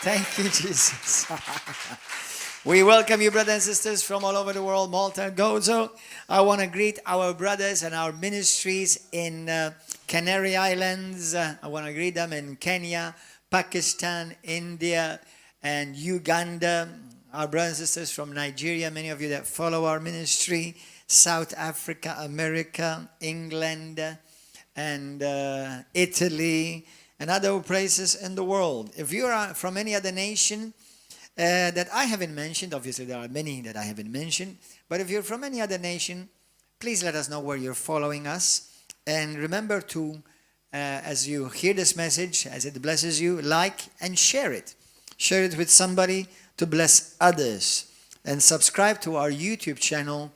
Thank you, Jesus. We welcome you, brothers and sisters from all over the world, Malta and Gozo. I want to greet our brothers and our ministries in Canary Islands. I want to greet them in Kenya, Pakistan, India, and Uganda. Our brothers and sisters from Nigeria, many of you that follow our ministry, South Africa, America, England, and Italy, and other places in the world. If you are from any other nation that I haven't mentioned, obviously there are many that I haven't mentioned, but if you're from any other nation, please let us know where you're following us. And remember to, as you hear this message, as it blesses you, like and share it. Share it with somebody to bless others. And subscribe to our YouTube channel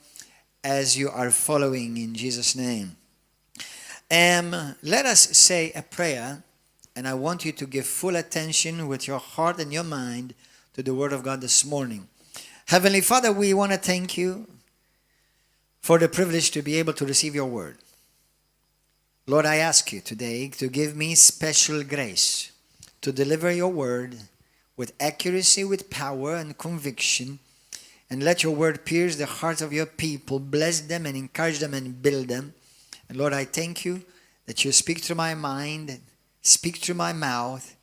as you are following in Jesus' name. Let us say a prayer, and I want you to give full attention with your heart and your mind to the Word of God this morning. Heavenly Father, we want to thank you for the privilege to be able to receive your Word. Lord, I ask you today to give me special grace to deliver your Word with accuracy, with power and conviction, and let your Word pierce the hearts of your people, bless them and encourage them and build them. And Lord, I thank you that you speak through my mind, speak through my mouth,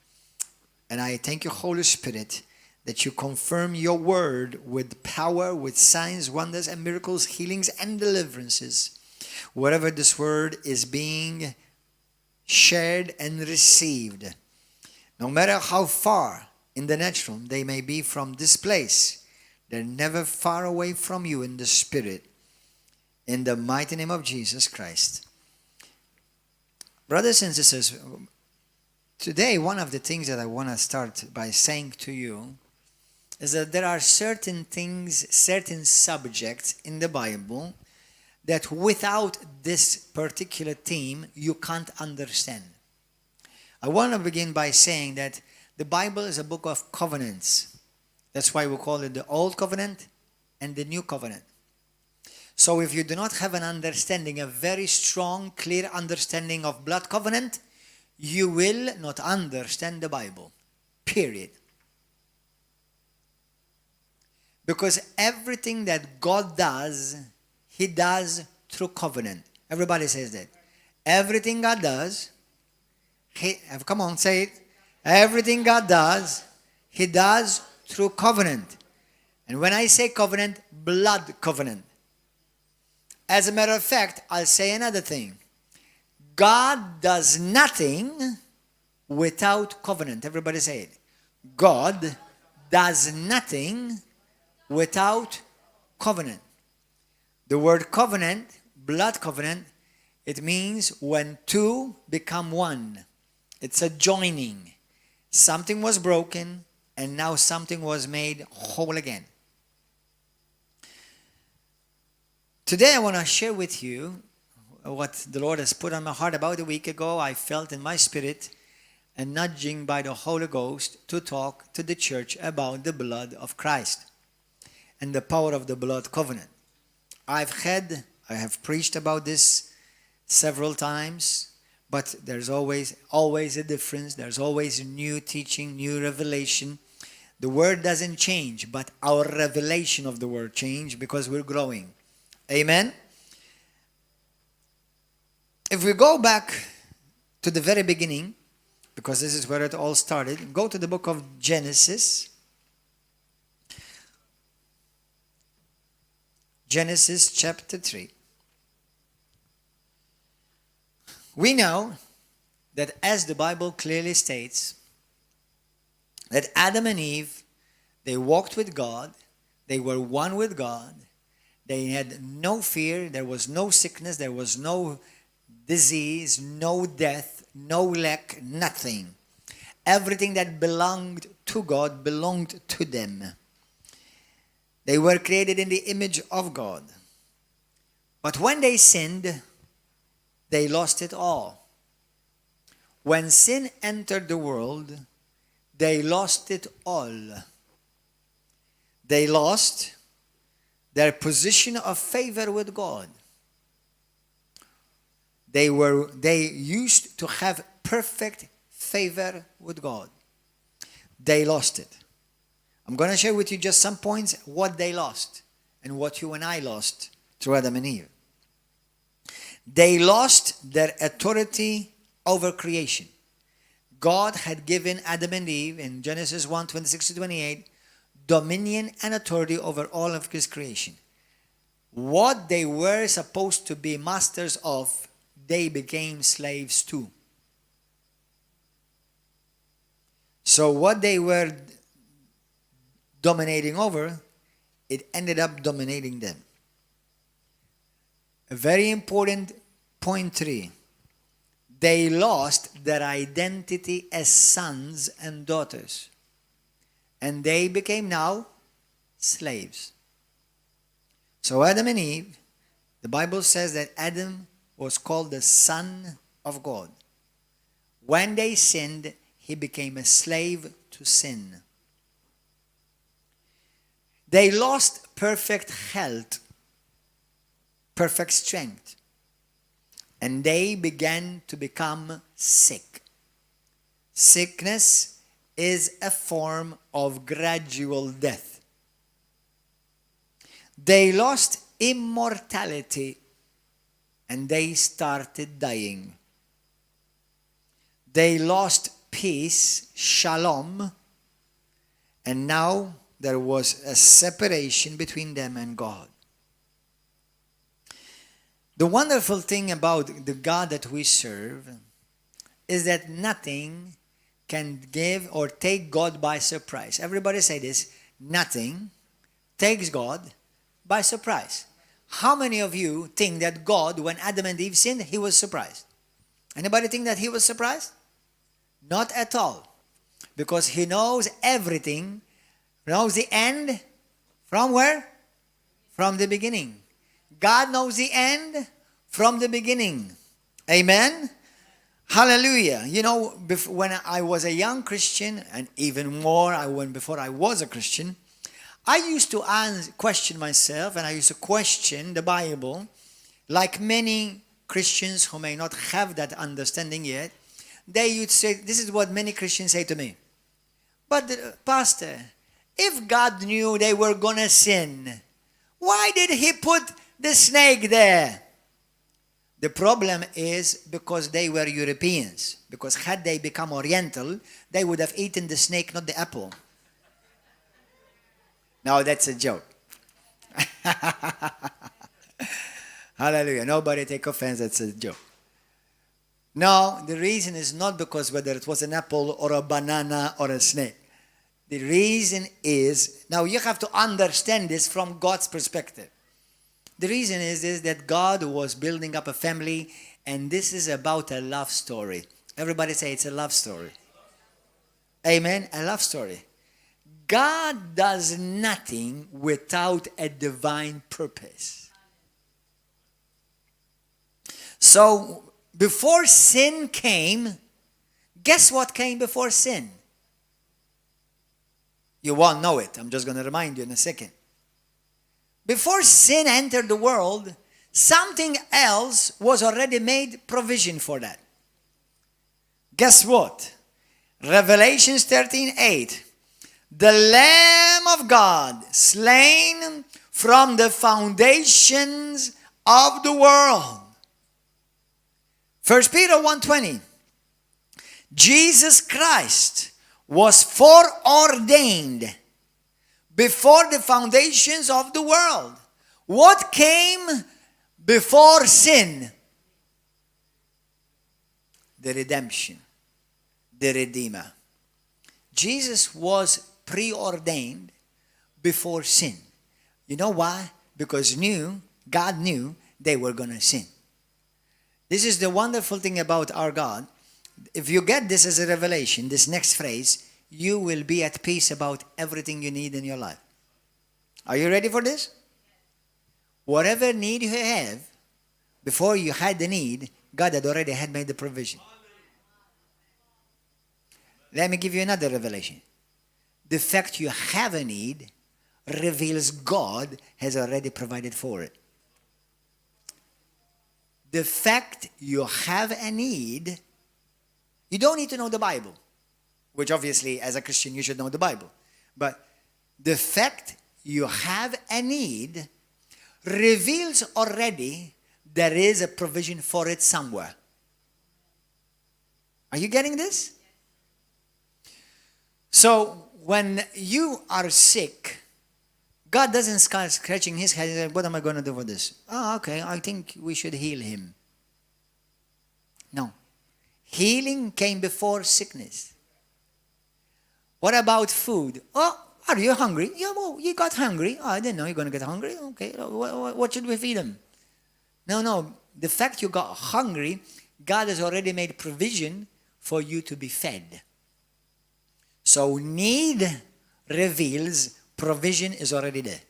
and I thank you, Holy Spirit, that you confirm your word with power, with signs, wonders, and miracles, healings, and deliverances. Wherever this word is being shared and received, no matter how far in the natural they may be from this place, they're never far away from you in the Spirit. In the mighty name of Jesus Christ. Brothers and sisters, today, one of the things that I want to start by saying to you is that there are certain things, certain subjects in the Bible that without this particular theme, you can't understand. I want to begin by saying that the Bible is a book of covenants. That's why we call it the Old Covenant and the New Covenant. So if you do not have an understanding, a very strong, clear understanding of blood covenant, you will not understand the Bible, period. Because everything that God does, He does through covenant. Everybody says that. Everything God does, come on, say it. Everything God does, He does through covenant. And when I say covenant, blood covenant. As a matter of fact, I'll say another thing. God does nothing without covenant. Everybody say it. God does nothing without covenant. The word covenant, blood covenant, it means when two become one. It's a joining. Something was broken and now something was made whole again. Today I want to share with you what the Lord has put on my heart. About a week ago, I felt in my spirit a nudging by the Holy Ghost to talk to the church about the blood of Christ and the power of the blood covenant. I have preached about this several times, but there's always a difference. There's always new teaching, new revelation. The word doesn't change, but our revelation of the word change because we're growing. Amen? If we go back to the very beginning, because this is where it all started, go to the book of Genesis. Genesis chapter 3. We know that, as the Bible clearly states, that Adam and Eve, they walked with God, they were one with God, they had no fear, there was no sickness, there was no disease, no death, no lack, nothing. Everything that belonged to God belonged to them. They were created in the image of God. But when they sinned, they lost it all. When sin entered the world, they lost it all. They lost their position of favor with God. They used to have perfect favor with God. they lost it. I'm going to share with you just some points what they lost and what you and I lost through Adam and Eve. They lost their authority over creation. God had given Adam and Eve in Genesis 1:26-28 dominion and authority over all of his creation. What they were supposed to be masters of, they became slaves to. So what they were dominating over, it ended up dominating them. A very important point 3. They lost their identity as sons and daughters. And they became now slaves. So Adam and Eve, the Bible says that Adam was called the son of God. When they sinned, he became a slave to sin. They lost perfect health, perfect strength, and they began to become sick. Sickness is a form of gradual death. They lost immortality and they started dying. They lost peace, shalom, and now there was a separation between them and God. The wonderful thing about the God that we serve is that nothing can give or take God by surprise. Everybody say this: nothing takes God by surprise. How many of you think that God, when Adam and Eve sinned, he was surprised? Anybody think that he was surprised? Not at all. Because he knows everything, knows the end from where? From the beginning. God knows the end from the beginning. Amen? Hallelujah. You know, when I was a young Christian, and even more before I was a Christian, I used to question myself, and I used to question the Bible, like many Christians who may not have that understanding yet. They would say, this is what many Christians say to me: but Pastor, if God knew they were going to sin, why did he put the snake there? The problem is because they were Europeans. Because had they become Oriental, they would have eaten the snake, not the apple. Now that's a joke. Hallelujah. Nobody take offense, that's a joke. No, the reason is not because whether it was an apple or a banana or a snake. The reason is, now you have to understand this from God's perspective. The reason is that God was building up a family, and this is about a love story. Everybody say it's a love story. Amen? A love story. God does nothing without a divine purpose. So, before sin came, guess what came before sin? You won't know it. I'm just going to remind you in a second. Before sin entered the world, something else was already made provision for that. Guess what? Revelation 13:8. The Lamb of God, slain from the foundations of the world. 1 Peter 1:20. Jesus Christ was foreordained before the foundations of the world. What came before sin? The redemption, the Redeemer. Jesus was preordained before sin. You know why? Because God knew they were going to sin. This is the wonderful thing about our God. If you get this as a revelation, this next phrase, you will be at peace about everything you need in your life. Are you ready for this? Whatever need you have, before you had the need, God had already made the provision. Let me give you another revelation. The fact you have a need reveals God has already provided for it. The fact you have a need, you don't need to know the Bible. which obviously as a Christian you should know the Bible. But the fact you have a need reveals already there is a provision for it somewhere. Are you getting this? So when you are sick, God doesn't start scratching his head and say, what am I going to do for this? Oh, okay, I think we should heal him. No. Healing came before sickness. What about food? Oh, are you hungry? Yeah, well, you got hungry. Oh, I didn't know you're going to get hungry. Okay, what should we feed him? No. The fact you got hungry, God has already made provision for you to be fed. So need reveals provision is already there.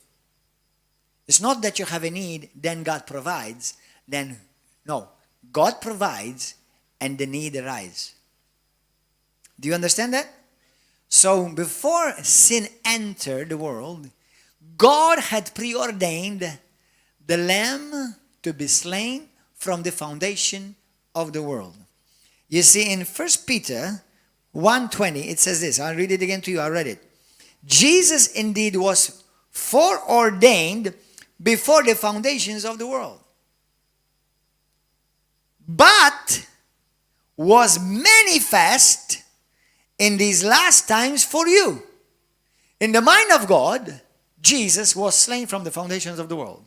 It's not that you have a need, then God provides. Then, no. God provides and the need arises. Do you understand that? So before sin entered the world, God had preordained the lamb to be slain from the foundation of the world. You see, in 1 Peter 1:20, it says this. I'll read it again to you. I read it. Jesus indeed was foreordained before the foundations of the world, but was manifest in these last times for you. In the mind of God, Jesus was slain from the foundations of the world.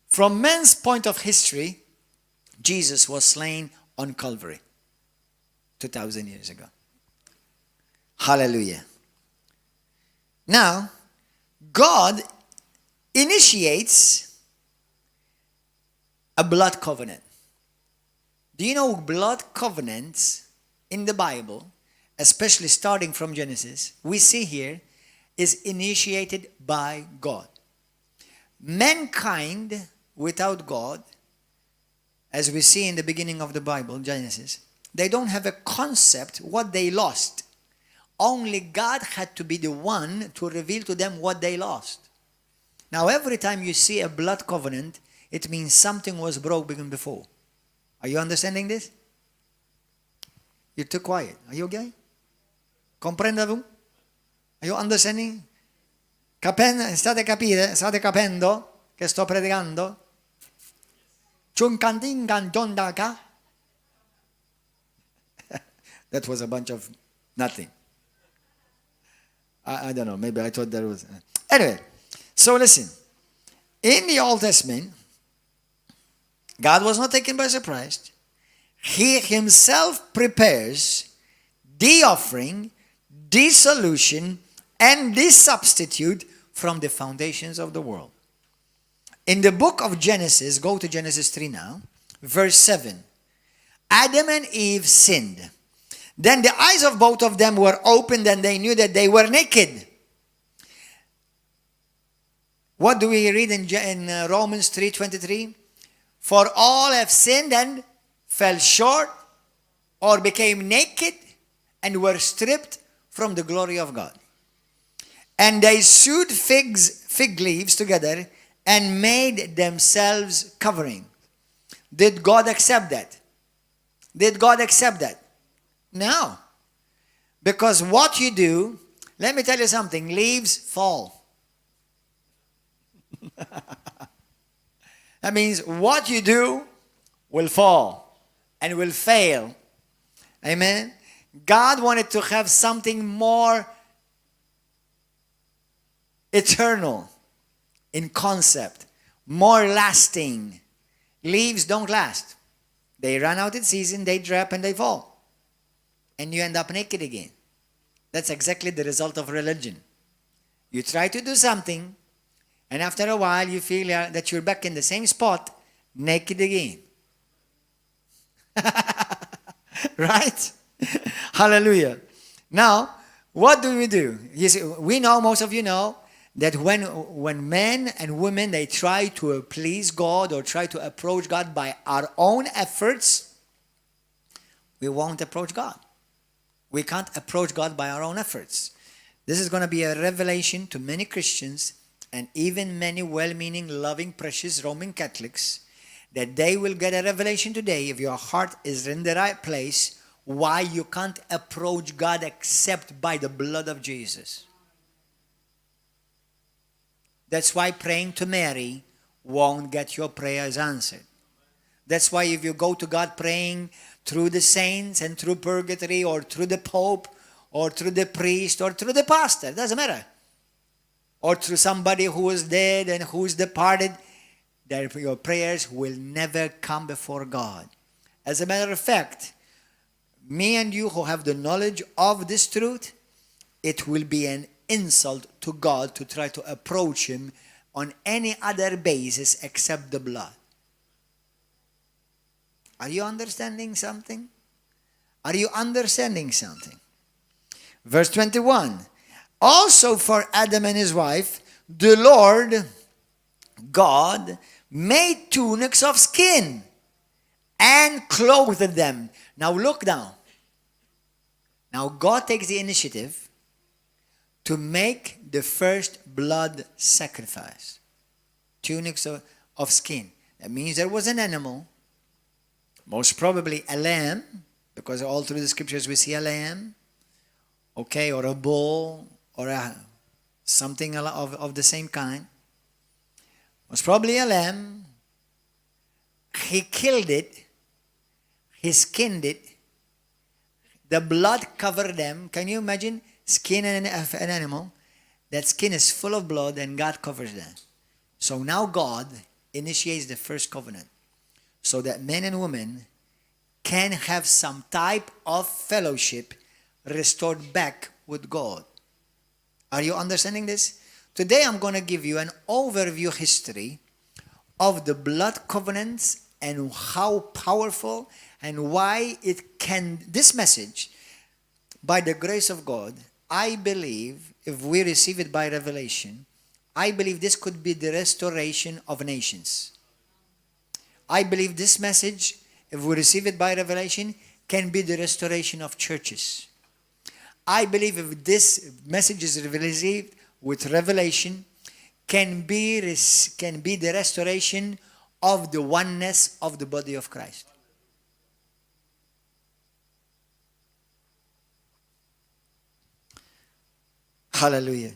From man's point of history, Jesus was slain on Calvary 2,000 years ago. Hallelujah. Now, God initiates a blood covenant. Do you know blood covenants in the Bible, especially starting from Genesis, we see here is initiated by God. Mankind without God, as we see in the beginning of the Bible, Genesis, they don't have a concept what they lost. Only God had to be the one to reveal to them what they lost. Now, every time you see a blood covenant, it means something was broken before. Are you understanding this? You're too quiet. Are you okay? Comprendete? Are you understanding? State capendo che sto predicando? That was a bunch of nothing. I don't know. Maybe I thought there was. Anyway, so listen. In the Old Testament, God was not taken by surprise. He himself prepares the offering, the solution, and the substitute from the foundations of the world. In the book of Genesis, go to Genesis 3 now, verse 7. Adam and Eve sinned. Then the eyes of both of them were opened and they knew that they were naked. What do we read in Romans 3:23? For all have sinned and fell short or became naked and were stripped from the glory of God. And they sewed fig leaves together and made themselves covering. Did God accept that? Did God accept that? No. Because what you do, let me tell you something, leaves fall. That means what you do will fall and will fail. Amen. God wanted to have something more eternal in concept, more lasting. Leaves don't last. They run out in season, they drop and they fall. And you end up naked again. That's exactly the result of religion. You try to do something, and after a while you feel that you're back in the same spot, naked again. Right? Hallelujah. Now, what do? You see, we know, most of you know, that when men and women, they try to please God or try to approach God by our own efforts, we won't approach God. We can't approach God by our own efforts. This is going to be a revelation to many Christians and even many well-meaning, loving, precious Roman Catholics, that they will get a revelation today if your heart is in the right place, why you can't approach God except by the blood of Jesus. That's why praying to Mary won't get your prayers answered. That's why if you go to God praying through the saints and through purgatory or through the Pope or through the priest or through the pastor, doesn't matter, or through somebody who is dead and who is departed, your prayers will never come before God. As a matter of fact, me and you who have the knowledge of this truth, it will be an insult to God to try to approach Him on any other basis except the blood. Are you understanding something? Are you understanding something? Verse 21. Also for Adam and his wife, the Lord God made tunics of skin and clothed them. Now look down. Now God takes the initiative to make the first blood sacrifice. Tunics of skin. That means there was an animal, most probably a lamb, because all through the scriptures we see a lamb, okay, or a bull, or something of the same kind. Most probably a lamb. He killed it. He skinned it. The blood covered them. Can you imagine skinning an animal? That skin is full of blood and God covers that. So now God initiates the first covenant so that men and women can have some type of fellowship restored back with God. Are you understanding this? Today I'm going to give you an overview history of the blood covenants and how powerful and why it can, this message, by the grace of God, I believe, if we receive it by revelation, I believe this could be the restoration of nations. I believe this message, if we receive it by revelation, can be the restoration of churches. I believe if this message is received with revelation, can be the restoration of the oneness of the body of Christ. Hallelujah.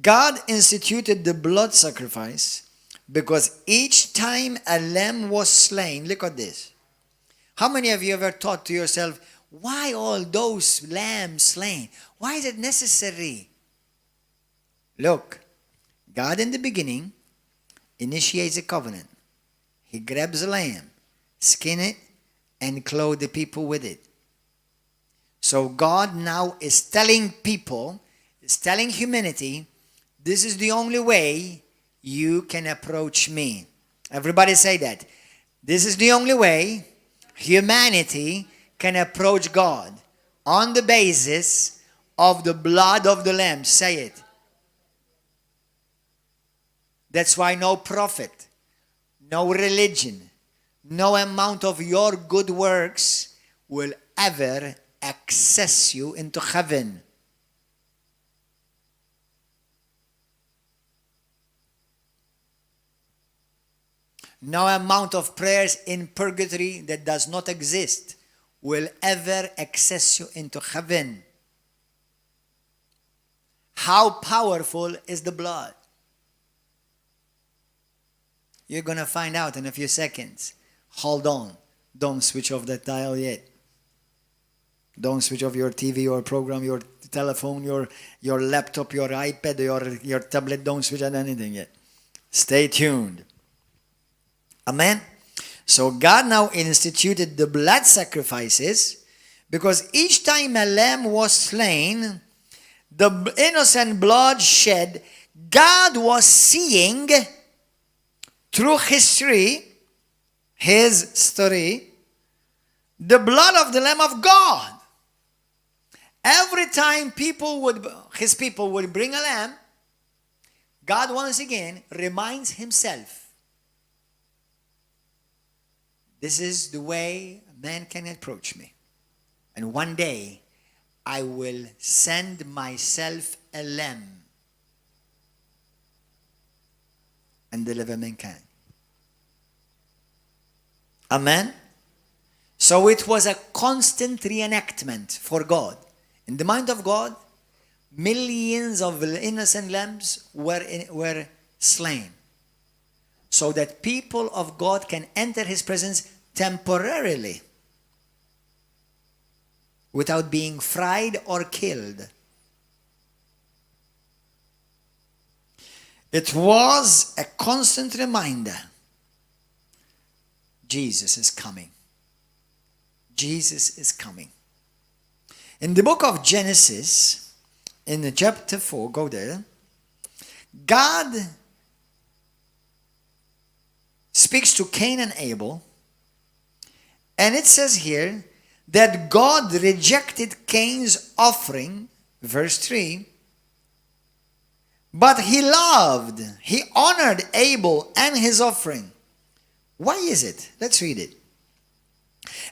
God instituted the blood sacrifice because each time a lamb was slain, look at this. How many of you ever thought to yourself, why all those lambs slain? Why is it necessary? Look, God in the beginning initiates a covenant. He grabs a lamb, skin it, and clothe the people with it. So God now is telling people, is telling humanity, this is the only way you can approach me. Everybody say that. This is the only way humanity can approach God, on the basis of the blood of the Lamb. Say it. That's why no prophet, no religion, no amount of your good works will ever access you into heaven. No amount of prayers in purgatory that does not exist will ever access you into heaven. How powerful is the blood? You're going to find out in a few seconds. Hold on. Don't switch off the dial yet. Don't switch off your TV, your program, your telephone, your laptop, your iPad, your tablet. Don't switch on anything yet. Stay tuned. Amen? So God now instituted the blood sacrifices because each time a lamb was slain, the innocent blood shed, God was seeing through history, his story, the blood of the Lamb of God. Every time his people would bring a lamb, God once again reminds himself, this is the way a man can approach me. And one day, I will send myself a lamb and deliver mankind. Amen? So So it was a constant reenactment for God. In the mind of God, millions of innocent lambs were slain, so that people of God can enter his presence temporarily without being fried or killed. It was a constant reminder. Jesus is coming. Jesus is coming. In the book of Genesis, in chapter 4, go there, God speaks to Cain and Abel, and it says here that God rejected Cain's offering, verse 3, but he honored Abel and his offering. Why is it? Let's read it.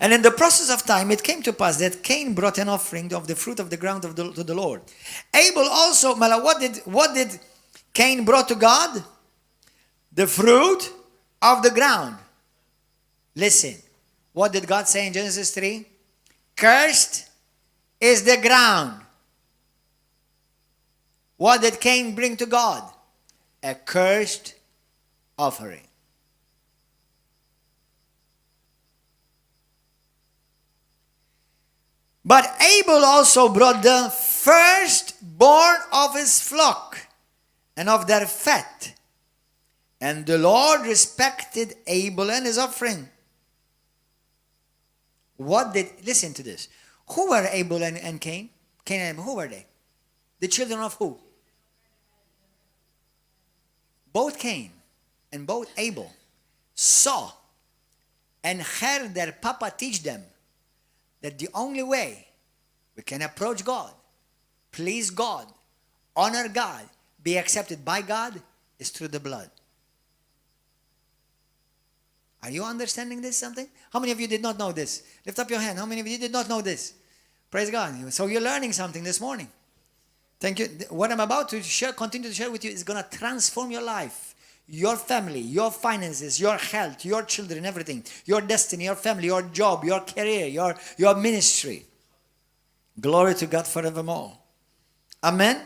And in the process of time, it came to pass that Cain brought an offering of the fruit of the ground to the Lord. Abel also, what did Cain brought to God? The fruit of the ground. Listen, what did God say in Genesis 3? Cursed is the ground. What did Cain bring to God? A cursed offering. But Abel also brought the firstborn of his flock and of their fat. And the Lord respected Abel and his offering. Listen to this. Who were Abel and Cain? Cain and Abel, who were they? The children of who? Both Cain and both Abel saw and heard their papa teach them that the only way we can approach God, please God, honor God, be accepted by God is through the blood. Are you understanding this something? How many of you did not know this? Lift up your hand. How many of you did not know this? Praise God. So you're learning something this morning. Thank you. What I'm about to continue to share with you is going to transform your life, your family, your finances, your health, your children, everything, your destiny, your family, your job, your career, your ministry. Glory to God forevermore. Amen.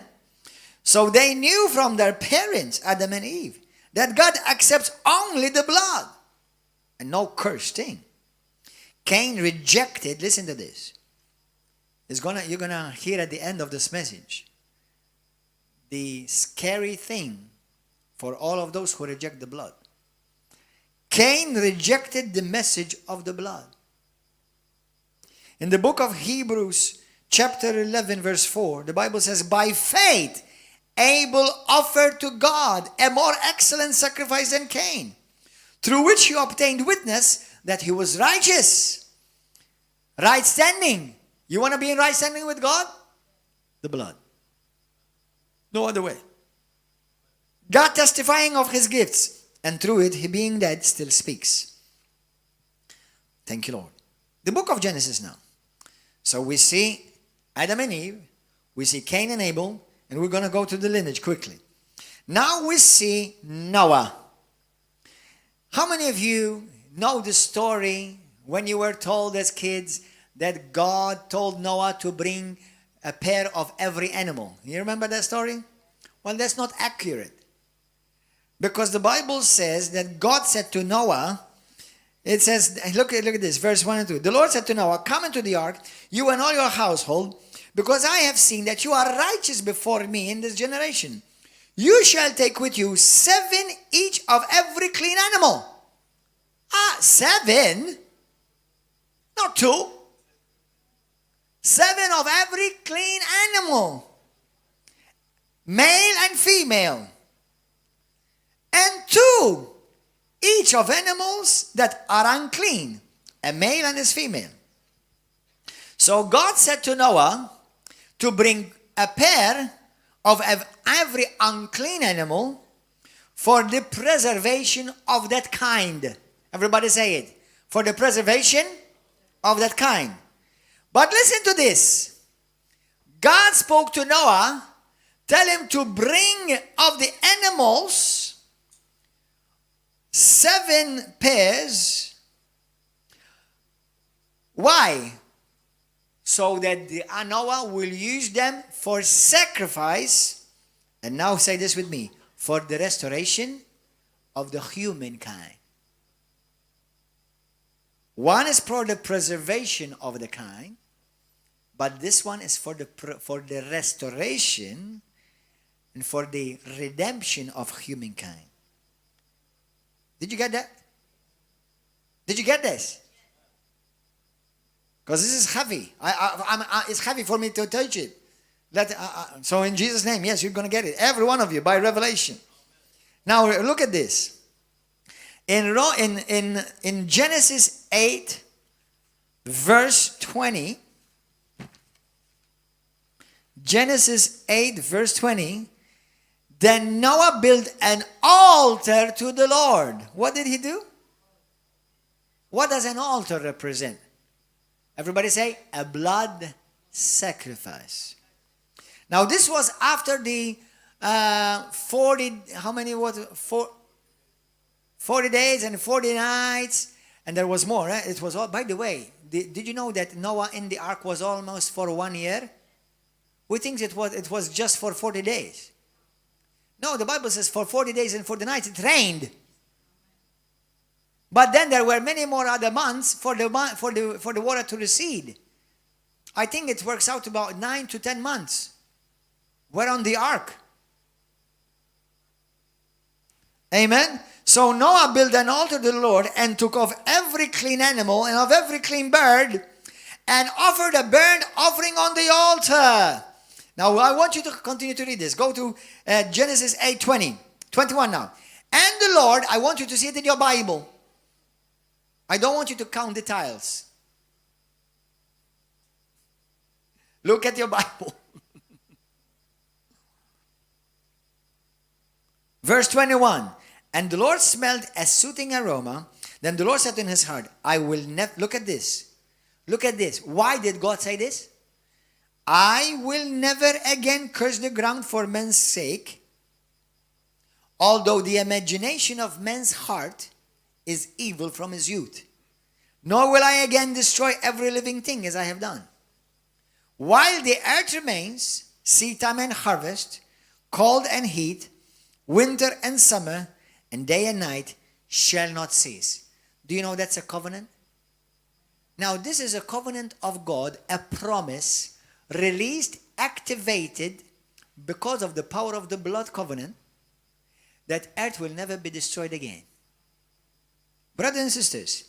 So they knew from their parents, Adam and Eve, that God accepts only the blood and no cursed thing. Cain rejected, listen to this. You're going to hear at the end of this message the scary thing for all of those who reject the blood. Cain rejected the message of the blood. In the book of Hebrews, chapter 11, verse 4, the Bible says, by faith, Abel offered to God a more excellent sacrifice than Cain, through which he obtained witness that he was righteous. Right standing. You want to be in right standing with God? The blood. No other way. God testifying of his gifts, and through it, he being dead still speaks. Thank you, Lord. The book of Genesis now. So we see Adam and Eve, we see Cain and Abel, and we're going to go to the lineage quickly. Now we see Noah. How many of you know the story when you were told as kids that God told Noah to bring a pair of every animal? You remember that story? Well, that's not accurate. Because the Bible says that God said to Noah, it says, look at this, verse 1 and 2. The Lord said to Noah, come into the ark, you and all your household, because I have seen that you are righteous before me in this generation. You shall take with you 7 each of every clean animal. 7? Not 2. 7 of every clean animal. Male and female. And 2 each of animals that are unclean. A male and his female. So God said to Noah to bring a pair of every unclean animal for the preservation of that kind. Everybody say it. For the preservation of that kind. But listen to this. God spoke to Noah, tell him to bring of the animals 7 pairs Why? So that Noah will use them for sacrifice. And now say this with me. For the restoration of the humankind. One is for the preservation of the kind. But this one is for the restoration and for the redemption of humankind. Did you get that? Did you get this? Because this is heavy. It's heavy for me to touch it. So in Jesus' name, yes, you're going to get it. Every one of you, by revelation. Now look at this. In Genesis 8, verse 20, Genesis 8, verse 20, then Noah built an altar to the Lord. What did he do? What does an altar represent? Everybody say, a blood sacrifice. Now this was after the 40 days and 40 nights, and there was more. It was all, by the way, did you know that Noah in the ark was almost for 1 year? We think it was just for 40 days. No, the Bible says for 40 days and 40 nights it rained. But then there were many more other months for the water to recede. I think it works out about 9 to 10 months. We're on the ark. Amen. So Noah built an altar to the Lord and took of every clean animal and of every clean bird and offered a burnt offering on the altar. Now I want you to continue to read this. Go to Genesis 8:20, 21 now. And the Lord, I want you to see it in your Bible. I don't want you to count the tiles. Look at your Bible. Verse 21. And the Lord smelled a soothing aroma. Then the Lord said in his heart, I will never, look at this. Look at this. Why did God say this? I will never again curse the ground for men's sake, although the imagination of men's heart is evil from his youth. Nor will I again destroy every living thing as I have done. While the earth remains, seed time and harvest, cold and heat, winter and summer, and day and night shall not cease. Do you know that's a covenant? Now this is a covenant of God, a promise, released, activated because of the power of the blood covenant, that earth will never be destroyed again. Brothers and sisters,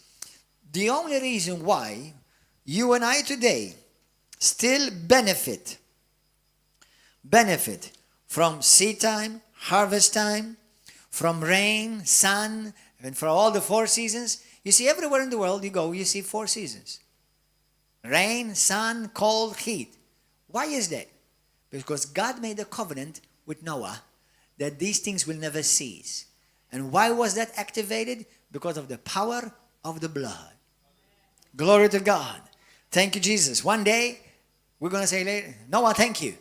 the only reason why you and I today still benefit from seed time, harvest time, from rain, sun, and for all the 4 seasons. You see, everywhere in the world you go, you see 4 seasons. Rain, sun, cold, heat. Why is that? Because God made a covenant with Noah that these things will never cease. And why was that activated? Because of the power of the blood. Glory to God. Thank you, Jesus. One day, we're going to say later, Noah, thank you.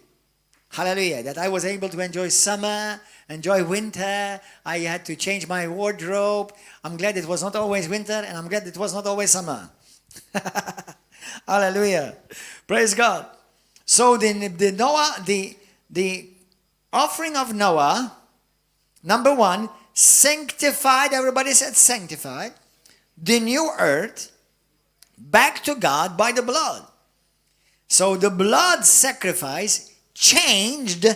Hallelujah. That I was able to enjoy summer, enjoy winter. I had to change my wardrobe. I'm glad it was not always winter, and I'm glad it was not always summer. Hallelujah. Praise God. So the offering of Noah, number 1, sanctified, everybody said sanctified, the new earth back to God by the blood. So the blood sacrifice changed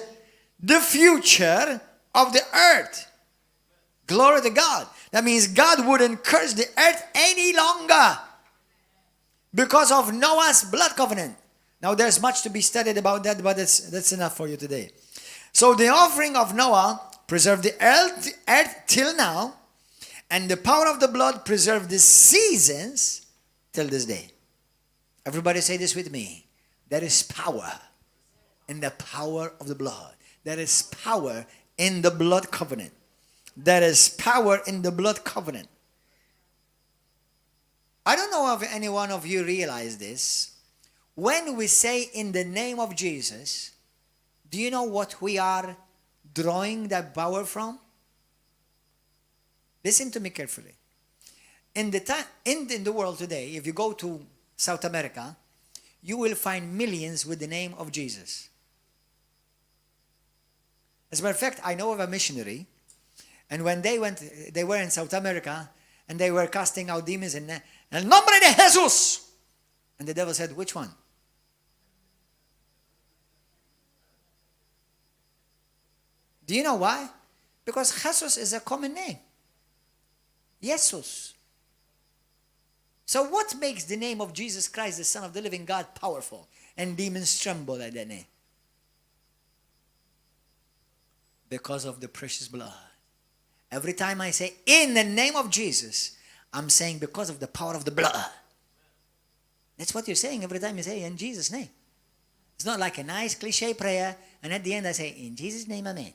the future of the earth. Glory to God. That means God wouldn't curse the earth any longer because of Noah's blood covenant. Now there's much to be studied about that, but that's enough for you today. So the offering of Noah preserved the earth till now, and the power of the blood preserved the seasons till this day. Everybody say this with me. There is power in the power of the blood. There is power in the blood covenant. There is power in the blood covenant. I don't know if any one of you realize this. When we say in the name of Jesus, do you know what we are drawing that power from? Listen to me carefully. In the world today, if you go to South America, you will find millions with the name of Jesus. As a matter of fact, I know of a missionary, and when they were in South America, and they were casting out demons in El nombre de Jesús. And the devil said, which one? Do you know why? Because Jesus is a common name. Jesus. So what makes the name of Jesus Christ, the Son of the living God, powerful? And demons tremble at that name. Because of the precious blood. Every time I say, in the name of Jesus, I'm saying because of the power of the blood. That's what you're saying every time you say, in Jesus' name. It's not like a nice cliche prayer, and at the end I say, in Jesus' name, amen.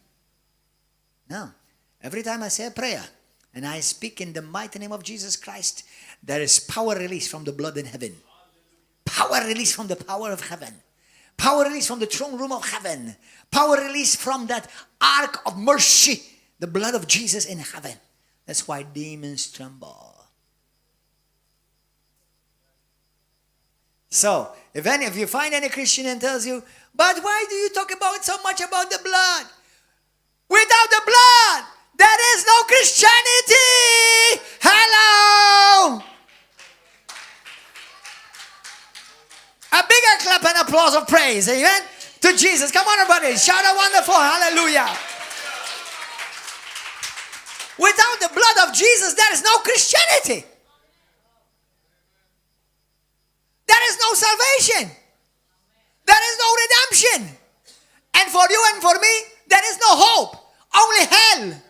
No. Every time I say a prayer, and I speak in the mighty name of Jesus Christ, there is power released from the blood in heaven. Power released from the power of heaven. Power released from the throne room of heaven. Power released from that ark of mercy. The blood of Jesus in heaven. That's why demons tremble. So, if you find any Christian and tells you, but why do you talk about so much about the blood? Without the blood, there is no Christianity. Hello. A bigger clap and applause of praise, amen, to Jesus. Come on, everybody, shout a wonderful hallelujah. Without the blood of Jesus, there is no Christianity. There is no salvation. There is no redemption. And for you and for me, there is no hope. Only hell.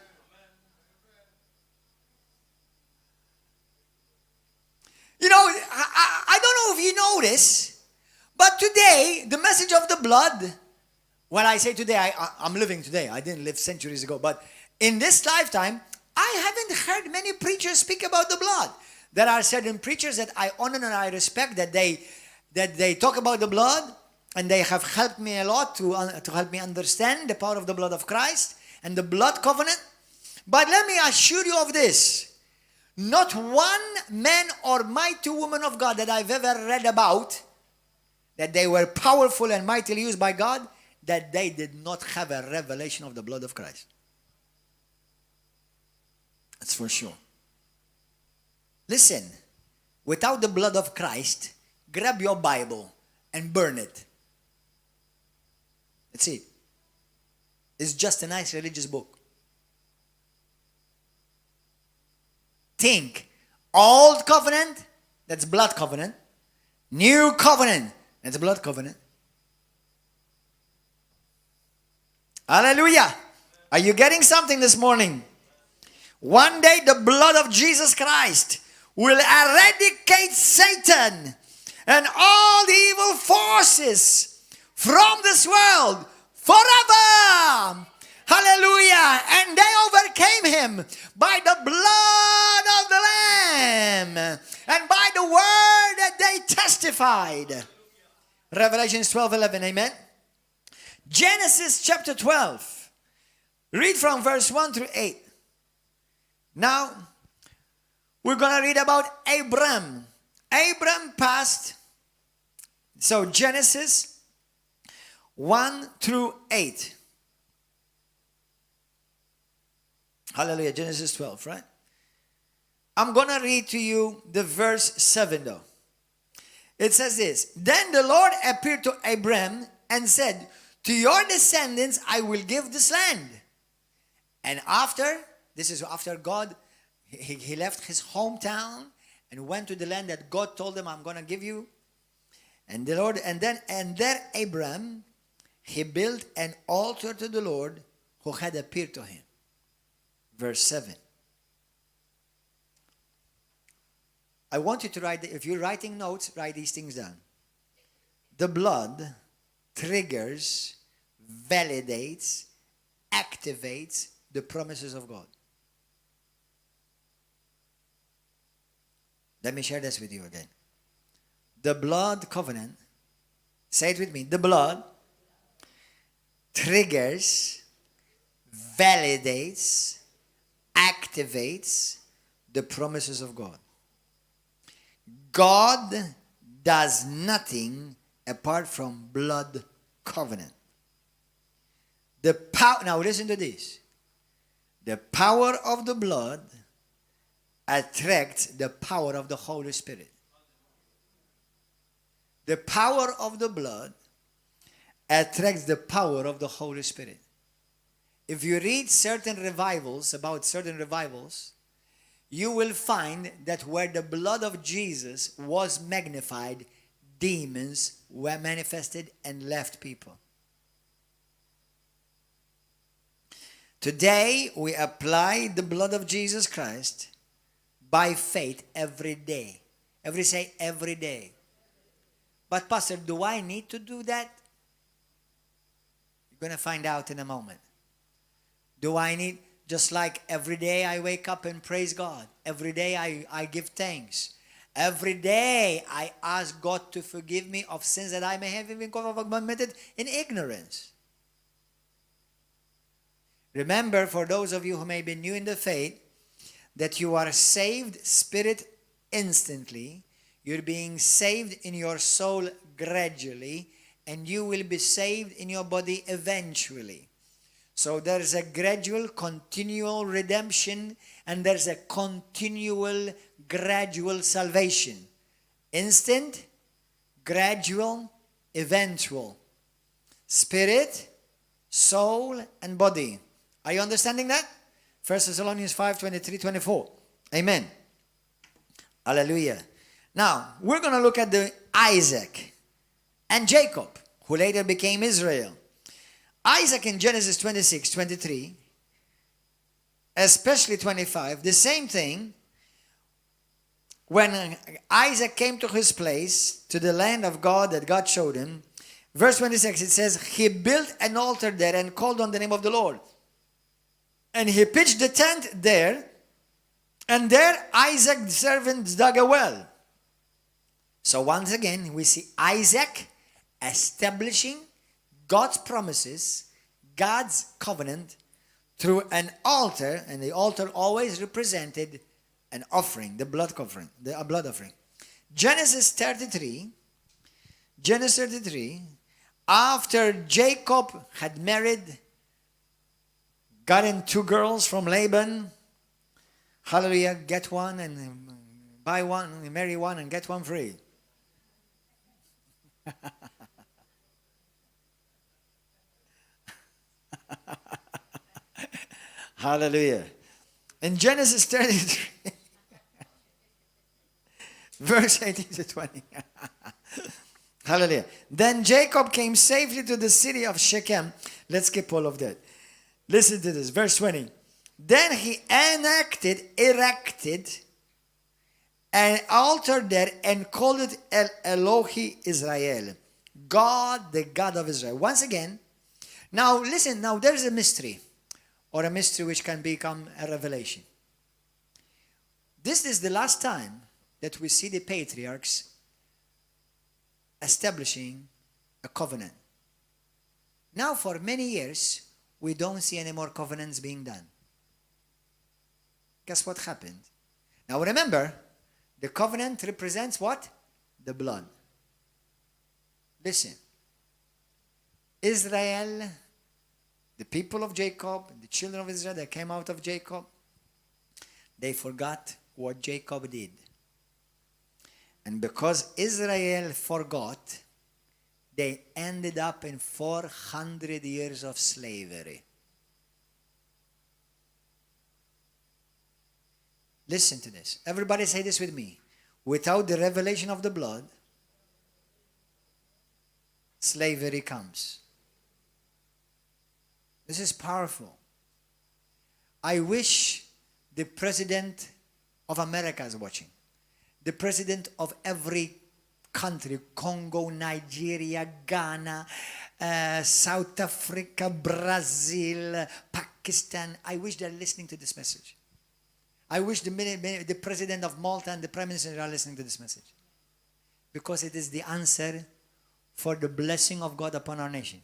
You know, I don't know if you know this, but today, the message of the blood, when I say today, I'm living today. I didn't live centuries ago. But in this lifetime, I haven't heard many preachers speak about the blood. There are certain preachers that I honor and I respect that they talk about the blood, and they have helped me a lot to help me understand the power of the blood of Christ and the blood covenant. But let me assure you of this. Not one man or mighty woman of God that I've ever read about, that they were powerful and mightily used by God, that they did not have a revelation of the blood of Christ. That's for sure. Listen, without the blood of Christ, grab your Bible and burn it. That's it. It's just a nice religious book. Think, old covenant, that's blood covenant. New covenant, that's blood covenant. Hallelujah. Are you getting something this morning? One day the blood of Jesus Christ will eradicate Satan and all the evil forces from this world forever. Hallelujah. And they overcame him by the blood of the Lamb and by the word that they testified. Revelations 12:11, amen. Genesis chapter 12. Read from verse 1 through 8. Now, we're going to read about Abram. Abram passed. So Genesis 1 through 8. Hallelujah. Genesis 12, right? I'm going to read to you the verse 7 though. It says this. Then the Lord appeared to Abram and said, to your descendants I will give this land. And this is after God, he left his hometown and went to the land that God told him, I'm going to give you. And the Lord, and there Abram, he built an altar to the Lord who had appeared to him. Verse 7. I want you to write, if you're writing notes, write these things down. The blood triggers, validates, activates the promises of God. Let me share this with you again. The blood covenant, say it with me, the blood triggers, validates, activates the promises of God. God does nothing apart from blood covenant. The power, now listen to this. The power of the blood attracts the power of the Holy Spirit. The power of the blood attracts the power of the Holy Spirit. If you read certain revivals, about certain revivals, you will find that where the blood of Jesus was magnified, demons were manifested and left people. Today, we apply the blood of Jesus Christ by faith every day. Every day. But Pastor, do I need to do that? You're going to find out in a moment. Do I need, just like every day I wake up and praise God. Every day I give thanks. Every day I ask God to forgive me of sins that I may have even committed in ignorance. Remember, for those of you who may be new in the faith, that you are saved spirit instantly. You're being saved in your soul gradually, and you will be saved in your body eventually. So there's a gradual, continual redemption, and there's a continual, gradual salvation. Instant, gradual, eventual. Spirit, soul, and body. Are you understanding that? 1 Thessalonians 5, 23, 24. Amen. Hallelujah. Now, we're going to look at the Isaac and Jacob, who later became Israel. Isaac in Genesis 26, 23, especially 25, the same thing. When Isaac came to his place, to the land of God that God showed him, verse 26, it says, he built an altar there and called on the name of the Lord. And he pitched the tent there, and there Isaac, the servant, dug a well. So once again, we see Isaac establishing God's promises, God's covenant, through an altar, and the altar always represented an offering, the blood offering, a blood offering. Genesis 33, after Jacob had married, gotten 2 girls from Laban, hallelujah, get one and buy one, marry one and get one free. Hallelujah. In Genesis 33, verse 18 to 20. Hallelujah. Then Jacob came safely to the city of Shechem. Let's skip all of that. Listen to this, verse 20. Then he erected an altar there and called it El Elohi Israel, God, the God of Israel. Once again, now listen, now there's a mystery, or a mystery which can become a revelation. This is the last time that we see the patriarchs establishing a covenant. Now for many years, we don't see any more covenants being done. Guess what happened? Now remember, the covenant represents what? The blood. Listen. Israel, the people of Jacob, the children of Israel that came out of Jacob, they forgot what Jacob did. And because Israel forgot, they ended up in 400 years of slavery. Listen to this. Everybody say this with me. Without the revelation of the blood, slavery comes. This is powerful. I wish the president of America is watching. The president of every country, Congo, Nigeria, Ghana, South Africa, Brazil, Pakistan. I wish they're listening to this message. I wish the president of Malta and the prime minister are listening to this message. Because it is the answer for the blessing of God upon our nation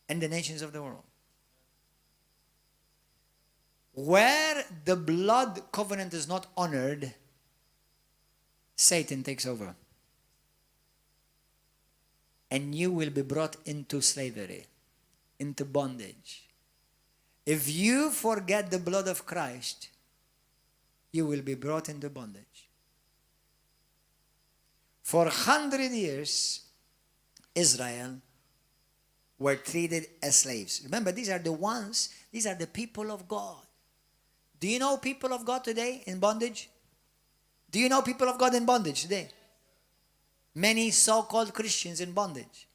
and the nations of the world. Where the blood covenant is not honored, Satan takes over. And you will be brought into slavery, into bondage. If you forget the blood of Christ, you will be brought into bondage. For 100 years, Israel were treated as slaves. Remember, these are the people of God. Do you know people of God today in bondage? Do you know people of God in bondage today? Many so-called Christians in bondage.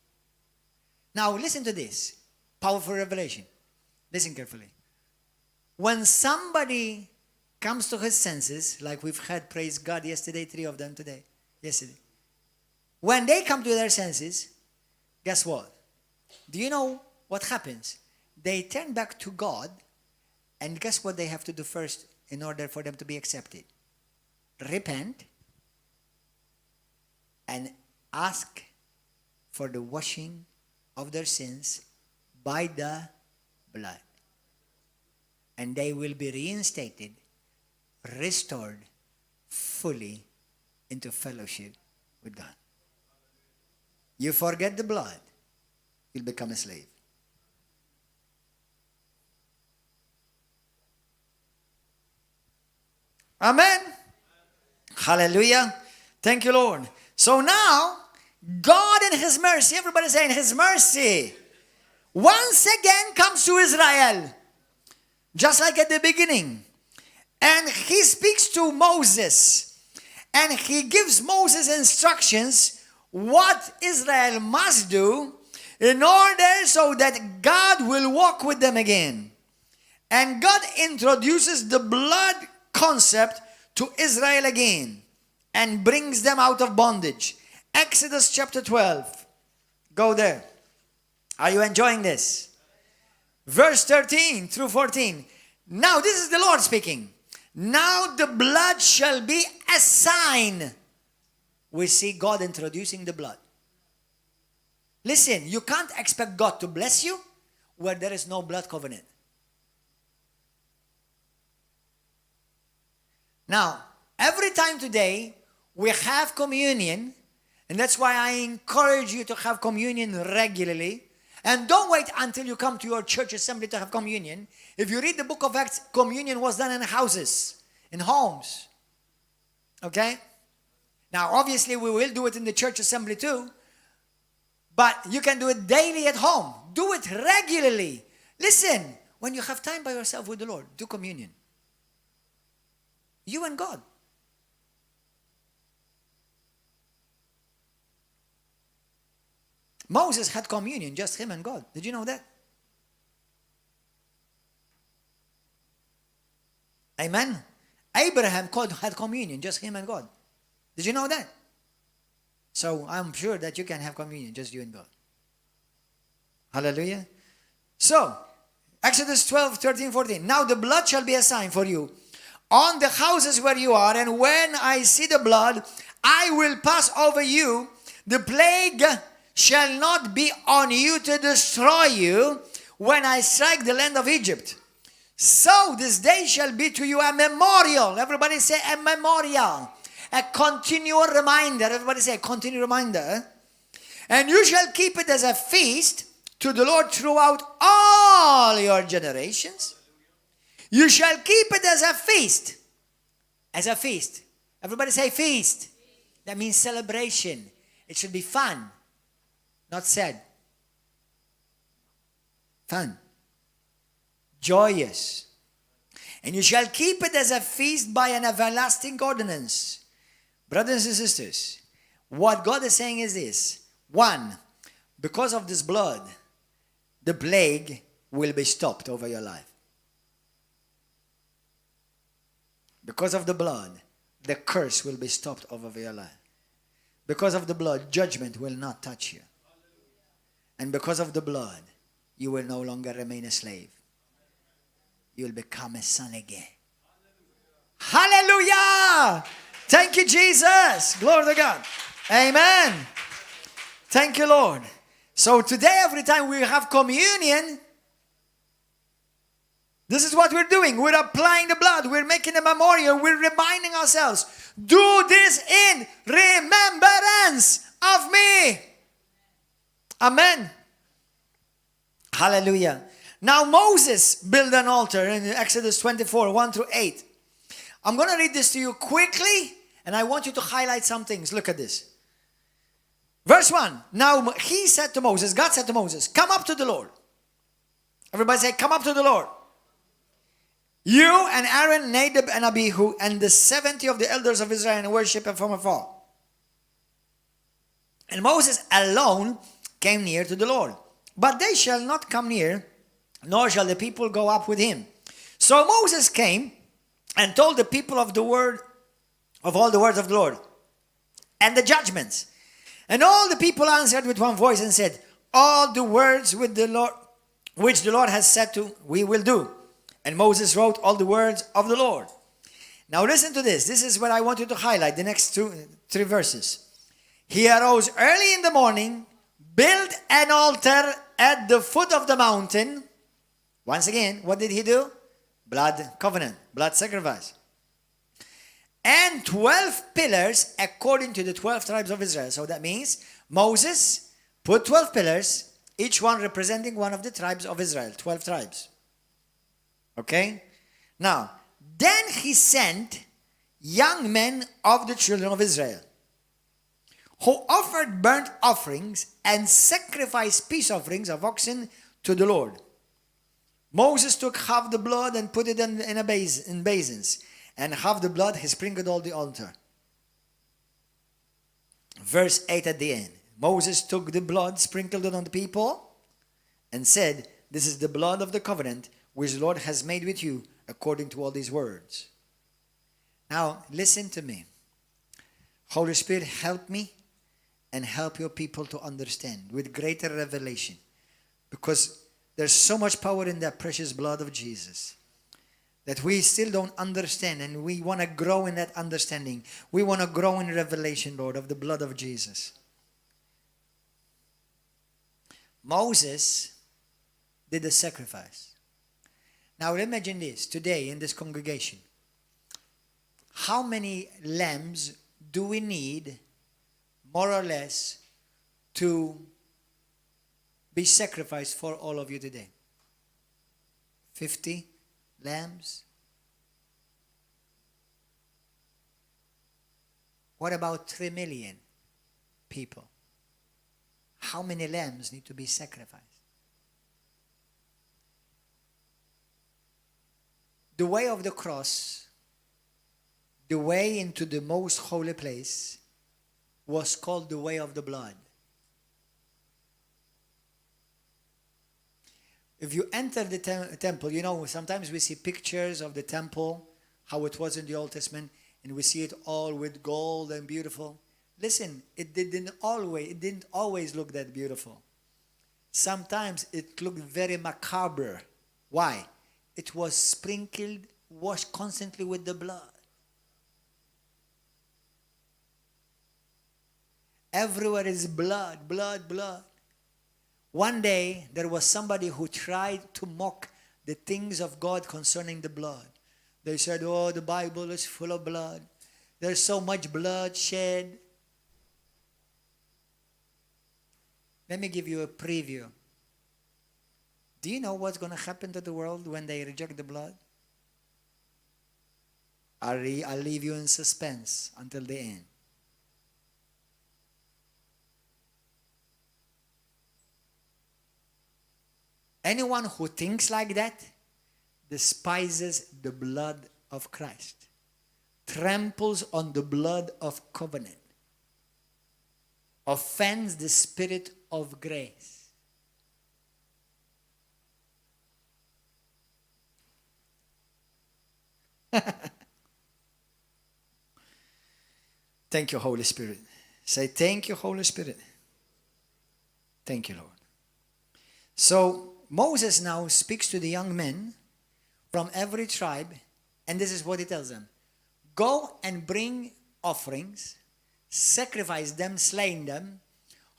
Now, listen to this. Powerful revelation. Listen carefully. When somebody comes to his senses, like we've had, praise God, yesterday, 3 of them today, yesterday. When they come to their senses, guess what? Do you know what happens? They turn back to God, and guess what they have to do first in order for them to be accepted? Repent and ask for the washing of their sins by the blood. And they will be reinstated, restored fully into fellowship with God. You forget the blood, you'll become a slave. Amen. Hallelujah. Thank you, Lord. So now, God in His mercy, everybody say in His mercy, once again comes to Israel, just like at the beginning. And He speaks to Moses, and He gives Moses instructions what Israel must do in order so that God will walk with them again. And God introduces the blood concept to Israel again and brings them out of bondage. Exodus chapter 12. Go there. Are you enjoying this? Verse 13 through 14. Now this is the Lord speaking. Now the blood shall be a sign. We see God introducing the blood. Listen, you can't expect God to bless you where there is no blood covenant. Now, every time today we have communion, and that's why I encourage you to have communion regularly. And don't wait until you come to your church assembly to have communion. If you read the book of Acts, communion was done in houses, in homes. Okay? Now, obviously, we will do it in the church assembly too. But you can do it daily at home. Do it regularly. Listen, when you have time by yourself with the Lord, do communion. You and God. Moses had communion, just him and God. Did you know that? Amen. Abraham had communion, just him and God. Did you know that? So I'm sure that you can have communion, just you and God. Hallelujah. So, Exodus 12, 13, 14. Now the blood shall be a sign for you on the houses where you are, and when I see the blood, I will pass over you. The plague shall not be on you to destroy you when I strike the land of Egypt. So this day shall be to you a memorial. Everybody say a memorial. A continual reminder. Everybody say a continual reminder. And you shall keep it as a feast to the Lord throughout all your generations. You shall keep it as a feast. As a feast. Everybody say feast. That means celebration. It should be fun. Not sad. Fun. Joyous. And you shall keep it as a feast by an everlasting ordinance. Brothers and sisters, what God is saying is this. 1, because of this blood, the plague will be stopped over your life. Because of the blood, the curse will be stopped over your life. Because of the blood, judgment will not touch you. And because of the blood, you will no longer remain a slave. You will become a son again. Hallelujah! Thank you, Jesus. Glory to God. Amen. Thank you, Lord. So today, every time we have communion, This is what we're doing. We're applying the blood. We're making a memorial. We're reminding ourselves. Do this in remembrance of me. Amen. Hallelujah. Now Moses built an altar in Exodus 24, 1 through 8. I'm going to read this to you quickly, and I want you to highlight some things. Look at this. Verse 1. Now he said to Moses, God said to Moses, come up to the Lord. Everybody say, come up to the Lord. You and Aaron, Nadab and Abihu, and the 70 of the elders of Israel, and worship him from afar. And Moses alone came near to the Lord. But they shall not come near, nor shall the people go up with him. So Moses came and told the people of all the words of the Lord, and the judgments. And all the people answered with one voice and said, all the words which the Lord has said to, we will do. And Moses wrote all the words of the Lord. Now listen to this. This is what I want you to highlight, the next three verses. He arose early in the morning, built an altar at the foot of the mountain. Once again, what did he do? Blood covenant, blood sacrifice. And 12 pillars according to the 12 tribes of Israel. So that means Moses put 12 pillars, each one representing one of the tribes of Israel, 12 tribes. Okay? Now, then he sent young men of the children of Israel, who offered burnt offerings and sacrificed peace offerings of oxen to the Lord. Moses took half the blood and put it in basins, and half the blood he sprinkled on the altar. Verse 8 at the end. Moses took the blood, sprinkled it on the people, and said, this is the blood of the covenant which the Lord has made with you according to all these words. Now, listen to me. Holy Spirit, help me and help your people to understand with greater revelation, because there's so much power in that precious blood of Jesus that we still don't understand, and we want to grow in that understanding. We want to grow in revelation, Lord, of the blood of Jesus. Moses did the sacrifice. Now imagine this, today in this congregation, how many lambs do we need, more or less, to be sacrificed for all of you today? 50 lambs? What about 3 million people? How many lambs need to be sacrificed? The way of the cross, the way into the most holy place, was called the way of the blood. If you enter the temple, you know, sometimes we see pictures of the temple, how it was in the Old Testament, and we see it all with gold and beautiful. Listen, it didn't always look that beautiful. Sometimes it looked very macabre. Why? It was sprinkled, washed constantly with the blood. Everywhere is blood, blood, blood. One day, there was somebody who tried to mock the things of God concerning the blood. They said, oh, the Bible is full of blood. There's so much blood shed. Let me give you a preview. Do you know what's going to happen to the world when they reject the blood? I'll leave you in suspense until the end. Anyone who thinks like that despises the blood of Christ, tramples on the blood of covenant, offends the Spirit of grace. Thank you, Holy Spirit. Say, thank you, Holy Spirit. Thank you, Lord. So Moses now speaks to the young men from every tribe, and this is what he tells them. Go and bring offerings, sacrifice them, slaying them.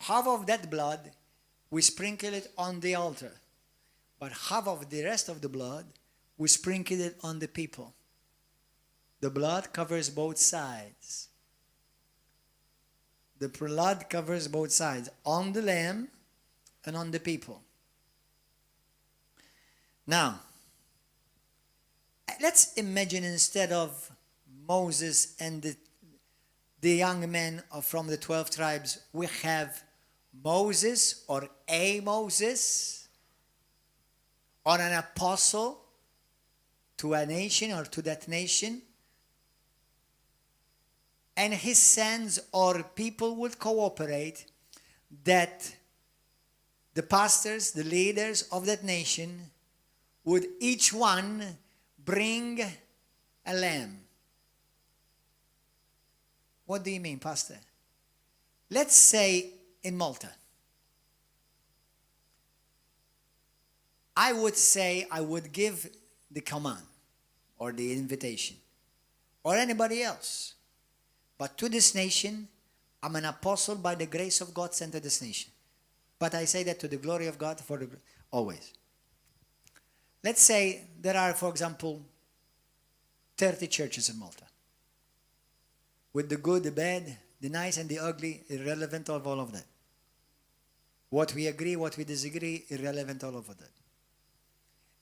Half of that blood, we sprinkle it on the altar. But half of the rest of the blood, we sprinkled it on the people. The blood covers both sides. The blood covers both sides, on the lamb and on the people. Now, let's imagine instead of Moses and the young men from the 12 tribes, we have Moses or a Moses or an apostle to a nation or to that nation, and his sons or people would cooperate that the pastors, the leaders of that nation would each one bring a lamb. What do you mean, Pastor? Let's say in Malta. I would say I would give the command or the invitation or anybody else. But to this nation, I'm an apostle by the grace of God sent to this nation. But I say that to the glory of God for always. Let's say there are, for example, 30 churches in Malta. With the good, the bad, the nice and the ugly, irrelevant of all of that. What we agree, what we disagree, irrelevant all of that.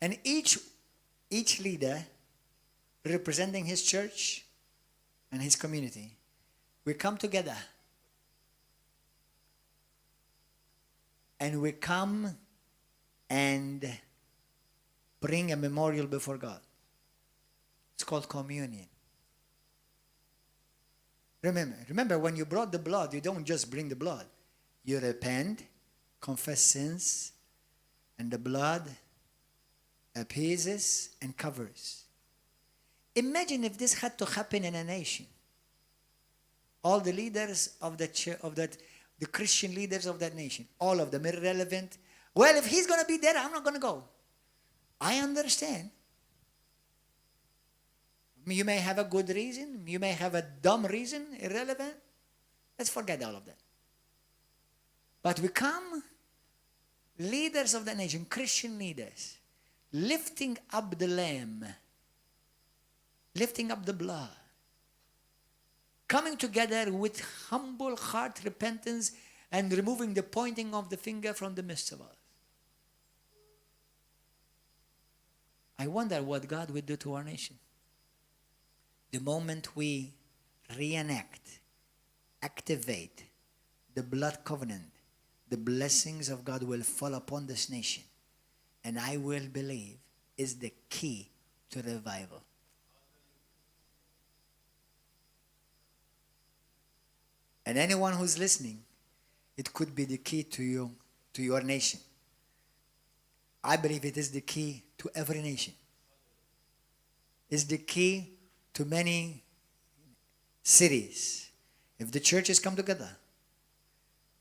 And each leader representing his church and his community, we come together and we come and bring a memorial before God. It's called communion. Remember, when you brought the blood, you don't just bring the blood. You repent, confess sins, and the blood appeases and covers. Imagine if this had to happen in a nation. All the leaders of the Christian leaders of that nation, all of them irrelevant. Well, if he's going to be there, I'm not going to go. I understand. You may have a good reason. You may have a dumb reason, irrelevant. Let's forget all of that. But we come, leaders of the nation, Christian leaders, lifting up the lamb, lifting up the blood, coming together with humble heart repentance and removing the pointing of the finger from the midst of us. I wonder what God would do to our nation. The moment we reenact, activate the blood covenant, the blessings of God will fall upon this nation. And I will believe is the key to revival. And anyone who's listening, it could be the key to you, to your nation. I believe it is the key to every nation. It's the key to many cities. If the churches come together,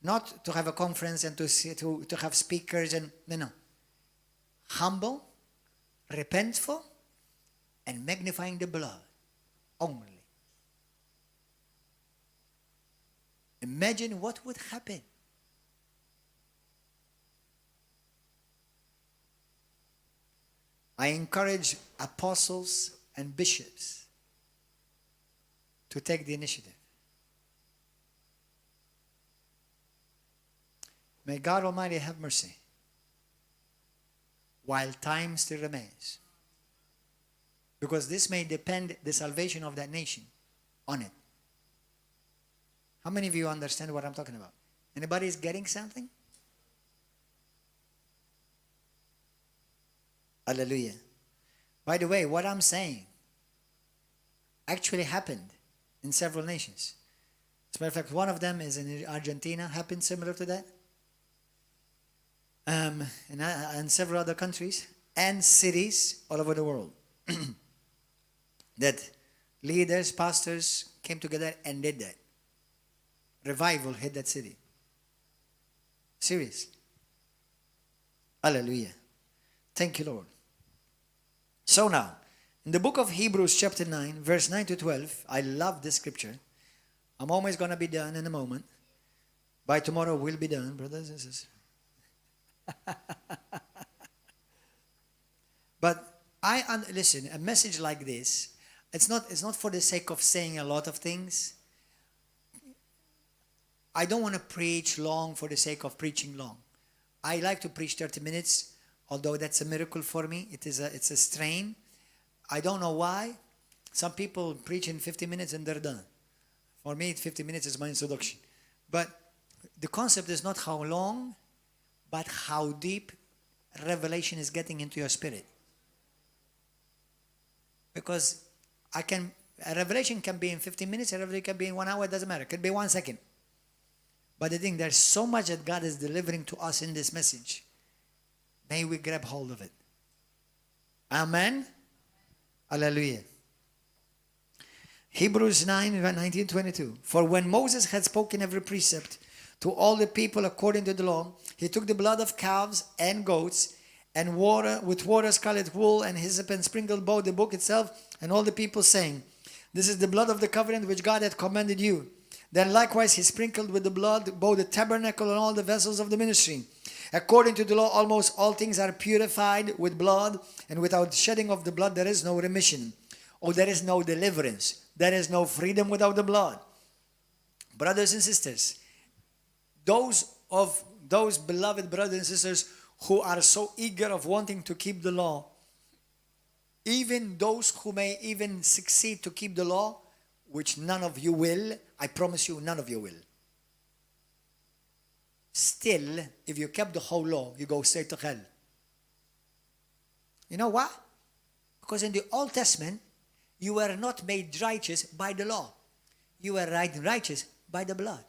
not to have a conference and to have speakers and no. Humble, repentful, and magnifying the blood only. Imagine what would happen. I encourage apostles and bishops to take the initiative. May God Almighty have mercy while time still remains. Because this may depend the salvation of that nation on it. How many of you understand what I'm talking about? Anybody is getting something? Hallelujah. By the way, what I'm saying actually happened in several nations. As a matter of fact, one of them is in Argentina, happened similar to that. And several other countries and cities all over the world. That leaders, pastors came together and did that. Revival hit that city. Seriously. Hallelujah. Thank you, Lord. So now, in the book of Hebrews chapter 9, verse 9 to 12, I love this scripture. I'm almost going to be done in a moment. By tomorrow, we'll be done, brothers and sisters. But listen, a message like this, it's not for the sake of saying a lot of things. I don't want to preach long for the sake of preaching long. I like to preach 30 minutes, although that's a miracle for me. It's a strain. I don't know why. Some people preach in 50 minutes and they're done. For me, 50 minutes is my introduction. But the concept is not how long, but how deep revelation is getting into your spirit. Because a revelation can be in 15 minutes, a revelation can be in 1 hour, it doesn't matter. It could be 1 second. But the thing, there's so much that God is delivering to us in this message. May we grab hold of it. Amen? Hallelujah. Hebrews 9:19-22. For when Moses had spoken every precept to all the people according to the law, he took the blood of calves and goats and with water, scarlet wool, and hyssop, and sprinkled both the book itself and all the people, saying, this is the blood of the covenant which God had commanded you. Then likewise he sprinkled with the blood both the tabernacle and all the vessels of the ministry. According to the law, almost all things are purified with blood, and without shedding of the blood there is no remission. Or there is no deliverance. There is no freedom without the blood. Brothers and sisters, those beloved brothers and sisters who are so eager of wanting to keep the law, even those who may even succeed to keep the law, which none of you will, I promise you, none of you will. Still, if you kept the whole law, you go straight to hell. You know why? Because in the Old Testament, you were not made righteous by the law. You were righteous by the blood.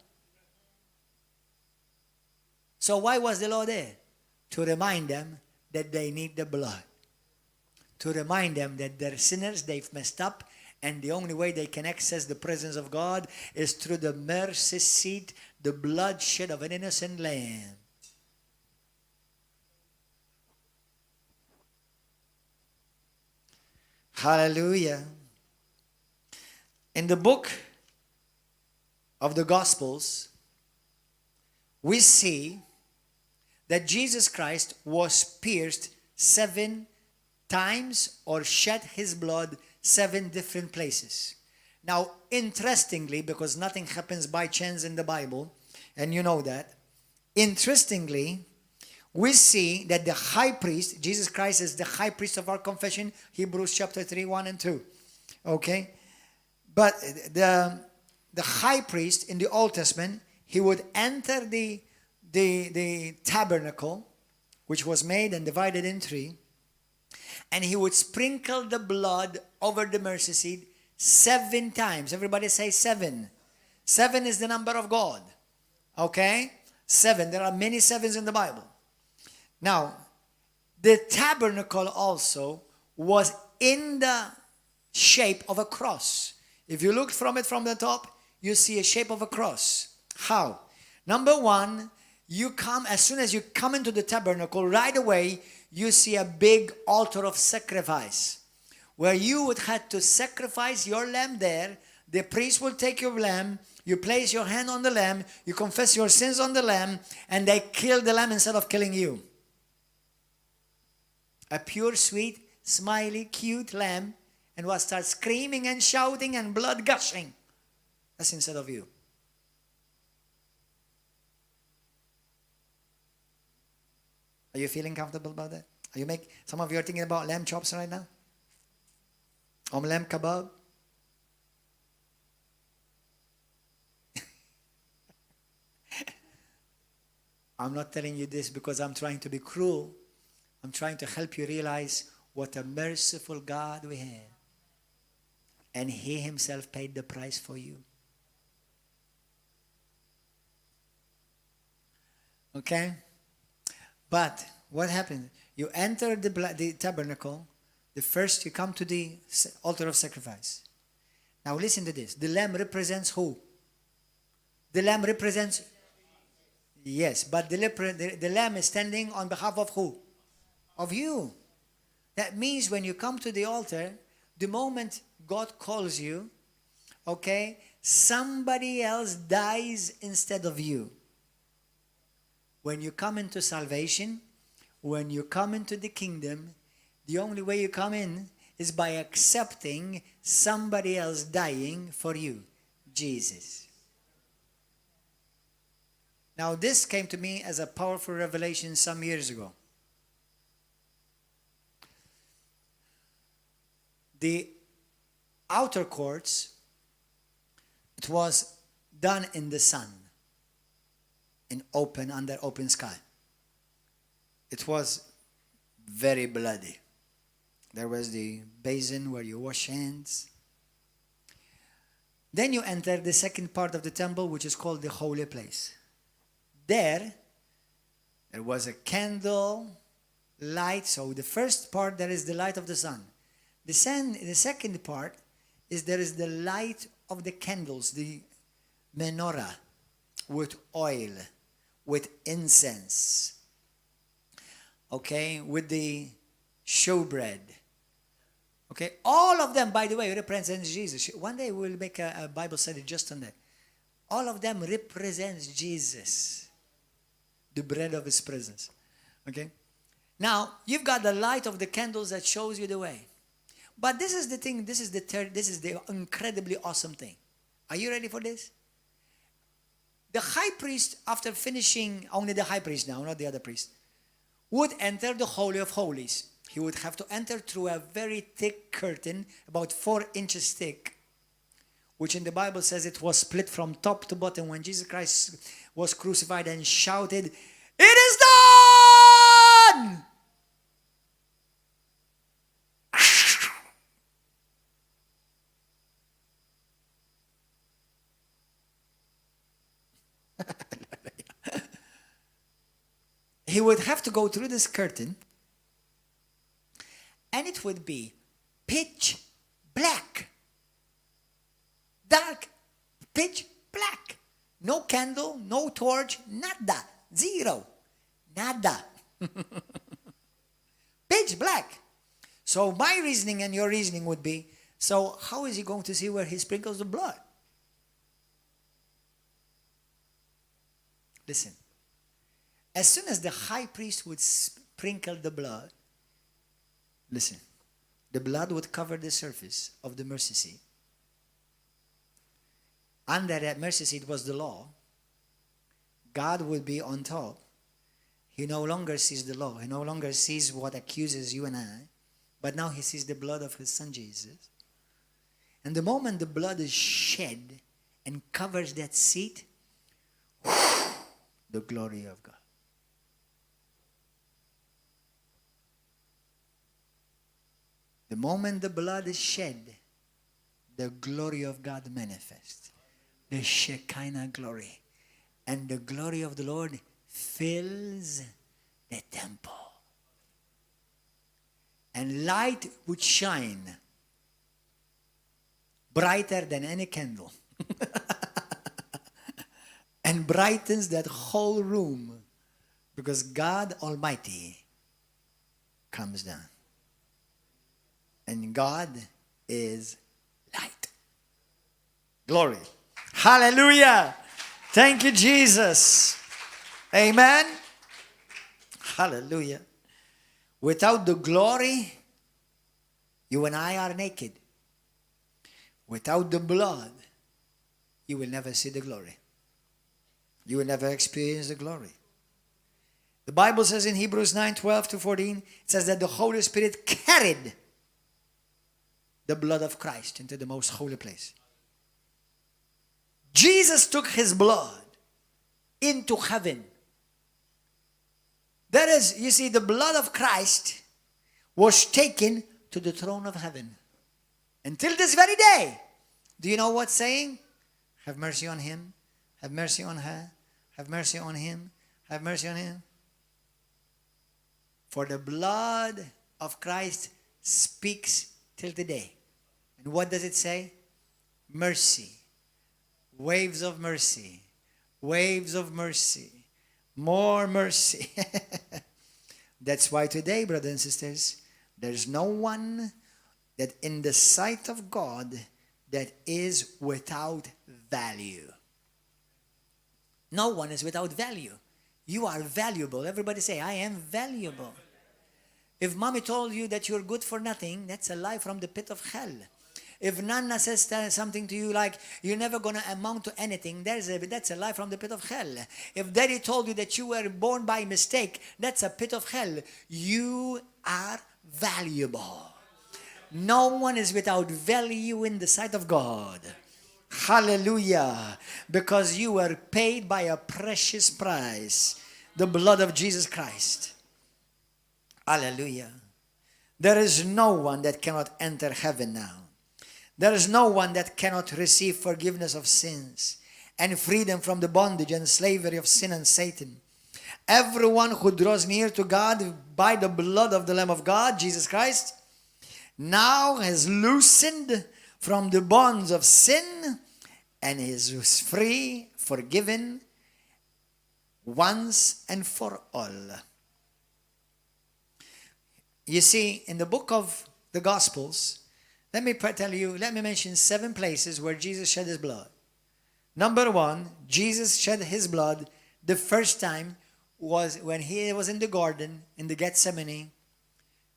So why was the law there? To remind them that they need the blood. To remind them that they're sinners, they've messed up, and the only way they can access the presence of God is through the mercy seat, the bloodshed of an innocent lamb. Hallelujah. In the book of the Gospels, we see that Jesus Christ was pierced 7 times or shed his blood 7 different places. Now, interestingly, because nothing happens by chance in the Bible, and you know that, interestingly, we see that the high priest, Jesus Christ is the high priest of our confession, Hebrews chapter 3, 1 and 2. Okay? But the high priest in the Old Testament, he would enter the tabernacle, which was made and divided in 3, and he would sprinkle the blood over the mercy seat 7 times. Everybody say 7. 7 is the number of God. Okay? 7. There are many 7s in the Bible. Now, the tabernacle also was in the shape of a cross. If you look from it from the top, you see a shape of a cross. How? Number 1, as soon as you come into the tabernacle, right away, you see a big altar of sacrifice, where you would have to sacrifice your lamb there. The priest will take your lamb, you place your hand on the lamb, you confess your sins on the lamb, and they kill the lamb instead of killing you. A pure, sweet, smiley, cute lamb, and will start screaming and shouting and blood gushing. That's instead of you. Are you feeling comfortable about that? Some of you are thinking about lamb chops right now? Or lamb kebab? I'm not telling you this because I'm trying to be cruel. I'm trying to help you realize what a merciful God we have. And He Himself paid the price for you. Okay? But what happened? You enter the tabernacle. The first, you come to the altar of sacrifice. Now listen to this. The lamb represents who? The lamb represents... Yes, but the lamb is standing on behalf of who? Of you. That means when you come to the altar, the moment God calls you, okay, somebody else dies instead of you. When you come into salvation, when you come into the kingdom, The only way you come in is by accepting somebody else dying for you, Jesus. Now, this came to me as a powerful revelation some years ago. The outer courts, it was done in the sun, under open sky. It was very bloody. There was the basin where you wash hands. Then you enter the second part of the temple, which is called the holy place. There was a candle light. So the first part, there is the light of the sun. The second part is there is the light of the candles, the menorah, with oil, with incense, okay, with the showbread. Okay, all of them, by the way, represents Jesus. One day we'll make a Bible study just on that. All of them represents Jesus, the bread of his presence. Okay, now you've got the light of the candles that shows you the way. But this is the thing, this is the incredibly awesome thing. Are you ready for this? The high priest, after finishing, only the high priest now, not the other priest, would enter the Holy of Holies. He would have to enter through a very thick curtain, about 4 inches thick, which in the Bible says it was split from top to bottom when Jesus Christ was crucified and shouted, "It is done!" He would have to go through this curtain, and it would be pitch black. Dark, pitch black. No candle, no torch, nada. Zero. Nada. Pitch black. So my reasoning and your reasoning would be, so how is he going to see where he sprinkles the blood? Listen. As soon as the high priest would sprinkle the blood, listen, the blood would cover the surface of the mercy seat. Under that mercy seat was the law. God would be on top. He no longer sees the law. He no longer sees what accuses you and I, but now he sees the blood of his son Jesus. And the moment the blood is shed and covers that seat, the glory of God. The moment the blood is shed, the glory of God manifests. The Shekinah glory. And the glory of the Lord fills the temple. And light would shine brighter than any candle. And brightens that whole room. Because God Almighty comes down. And God is light. Glory. Hallelujah. Thank you, Jesus. Amen. Hallelujah. Without the glory, you and I are naked. Without the blood, you will never see the glory. You will never experience the glory. The Bible says in Hebrews 9:12-14, it says that the Holy Spirit carried the blood of Christ into the most holy place. Jesus took his blood into heaven. That is, you see, the blood of Christ was taken to the throne of heaven. Until this very day. Do you know what's saying? Have mercy on him. Have mercy on her. Have mercy on him. Have mercy on him. For the blood of Christ speaks till today. And what does it say? Mercy. Waves of mercy. Waves of mercy. More mercy. That's why today, brothers and sisters, there's no one that in the sight of God that is without value. No one is without value. You are valuable. Everybody say, I am valuable. If mommy told you that you're good for nothing, that's a lie from the pit of hell. If Nana says something to you like, you're never going to amount to anything, that's a lie from the pit of hell. If daddy told you that you were born by mistake, that's a pit of hell. You are valuable. No one is without value in the sight of God. Hallelujah. Because you were paid by a precious price, the blood of Jesus Christ. Hallelujah. There is no one that cannot enter heaven now. There is no one that cannot receive forgiveness of sins and freedom from the bondage and slavery of sin and Satan. Everyone who draws near to God by the blood of the Lamb of God, Jesus Christ, now has loosened from the bonds of sin and is free, forgiven once and for all. You see, in the book of the Gospels, let me mention 7 places where Jesus shed his blood. Number 1, Jesus shed his blood the first time was when he was in the garden, in the Gethsemane,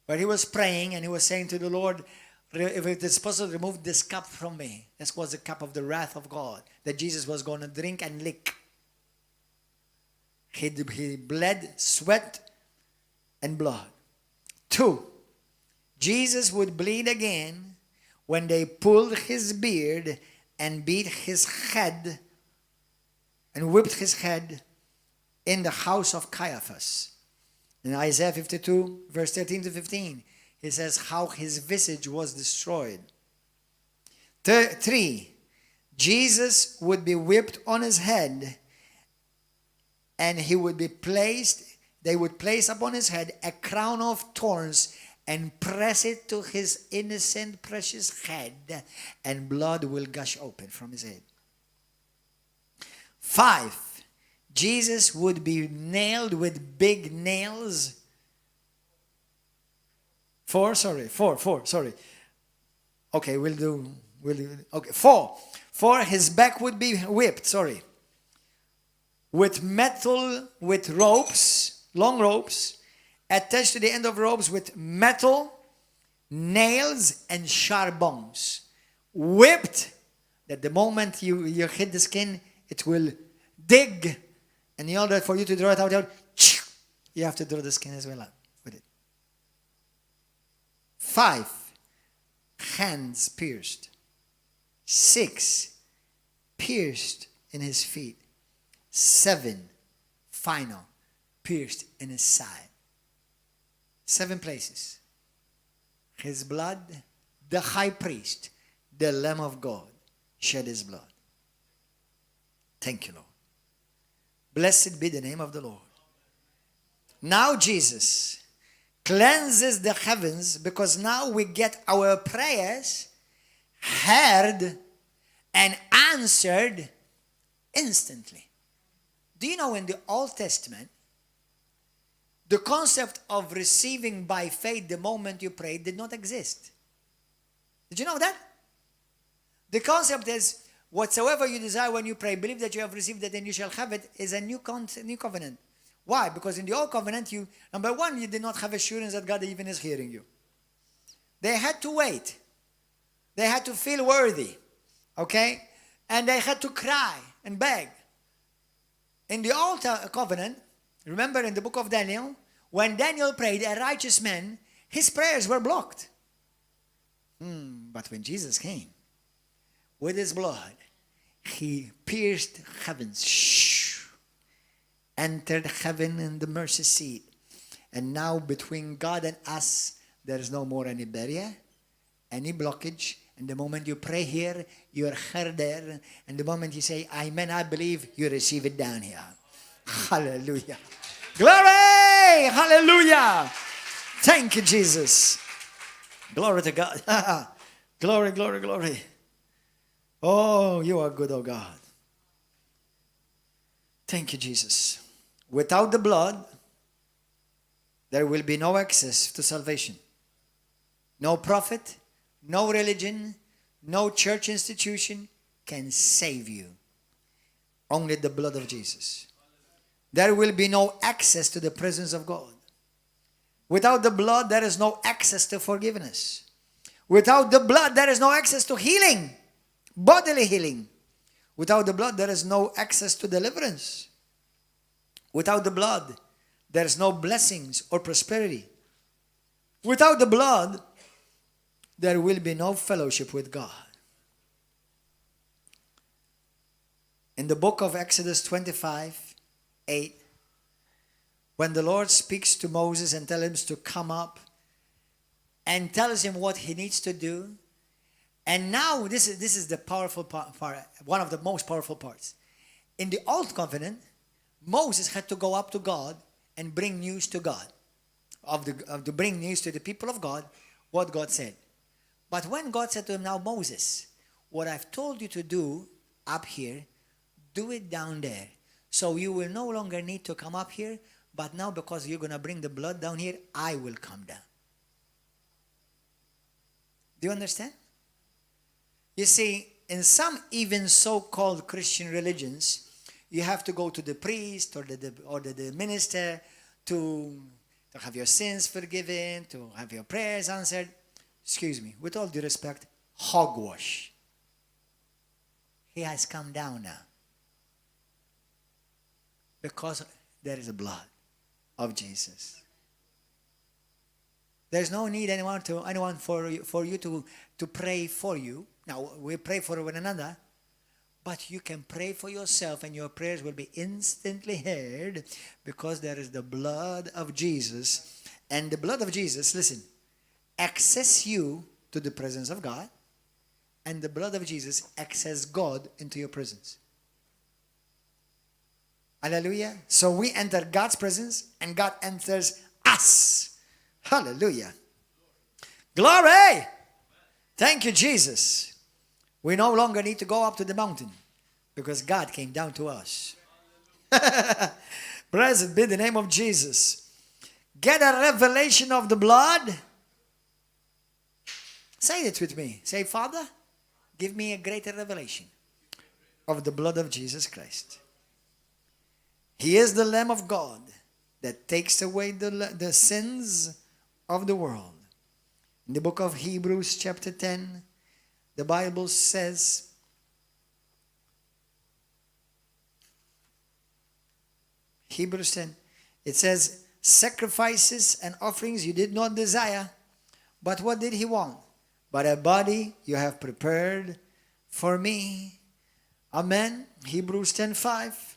where he was praying and he was saying to the Lord, if it is possible, remove this cup from me. This was the cup of the wrath of God that Jesus was going to drink and lick. He bled sweat and blood. 2, Jesus would bleed again when they pulled his beard and beat his head and whipped his head in the house of Caiaphas. In Isaiah 52, verse 13 to 15, he says how his visage was destroyed. 3, Jesus would be whipped on his head and they would place upon his head a crown of thorns and press it to his innocent, precious head, and blood will gush open from his head. 5, Jesus would be nailed with big nails. 4. Okay, we'll do. Okay, 4, his back would be whipped, with ropes, long ropes, attached to the end of ropes with metal, nails, and sharp bones. Whipped, that the moment you hit the skin, it will dig. And in order for you to draw it out, you have to draw the skin as well out with it. 5, hands pierced. 6, pierced in his feet. 7, final, pierced in his side. 7 places. His blood, the high priest, the Lamb of God, shed his blood. Thank you, Lord. Blessed be the name of the Lord. Now Jesus cleanses the heavens because now we get our prayers heard and answered instantly. Do you know in the Old Testament, the concept of receiving by faith the moment you pray did not exist? Did you know that? The concept is, whatsoever you desire when you pray, believe that you have received it and you shall have it, is a new covenant. Why? Because in the old covenant, number 1, you did not have assurance that God even is hearing you. They had to wait. They had to feel worthy. Okay? And they had to cry and beg. In the old covenant, remember in the book of Daniel, when Daniel prayed, a righteous man, his prayers were blocked. But when Jesus came, with his blood, he pierced heavens, entered heaven in the mercy seat. And now between God and us, there is no more any barrier, any blockage. And the moment you pray here, you are heard there. And the moment you say, Amen, I believe, you receive it down here. Hallelujah. Glory! Hallelujah! Thank you, Jesus. Glory to God. Glory, glory, glory. Oh, you are good, oh God. Thank you, Jesus. Without the blood, there will be no access to salvation. No prophet, no religion, no church institution can save you. Only the blood of Jesus. There will be no access to the presence of God. Without the blood, there is no access to forgiveness. Without the blood, there is no access to healing, bodily healing. Without the blood, there is no access to deliverance. Without the blood, there is no blessings or prosperity. Without the blood, there will be no fellowship with God. In the book of Exodus 25:8, when the Lord speaks to Moses and tells him to come up and tells him what he needs to do. And now this is the powerful part, one of the most powerful parts. In the Old Covenant, Moses had to go up to God and bring news to God, to bring news to the people of God, what God said. But when God said to him, now Moses, what I've told you to do up here, do it down there. So you will no longer need to come up here, but now because you're going to bring the blood down here, I will come down. Do you understand? You see, in some even so-called Christian religions, you have to go to the priest or the minister to have your sins forgiven, to have your prayers answered. Excuse me, with all due respect, hogwash. He has come down now. Because there is the blood of Jesus. There's no need anyone for you to pray for you. Now, we pray for one another, but you can pray for yourself and your prayers will be instantly heard because there is the blood of Jesus. And the blood of Jesus, listen, access you to the presence of God, and the blood of Jesus access God into your presence. Hallelujah. So we enter God's presence and God enters us. Hallelujah. Glory. Thank you, Jesus. We no longer need to go up to the mountain because God came down to us. Blessed be the name of Jesus. Get a revelation of the blood. Say it with me. Say, Father, give me a greater revelation of the blood of Jesus Christ. He is the Lamb of God that takes away the sins of the world. In the book of Hebrews chapter 10, the Bible says, Hebrews 10, it says, sacrifices and offerings you did not desire, but what did he want? But a body you have prepared for me. Amen. Hebrews 10:5.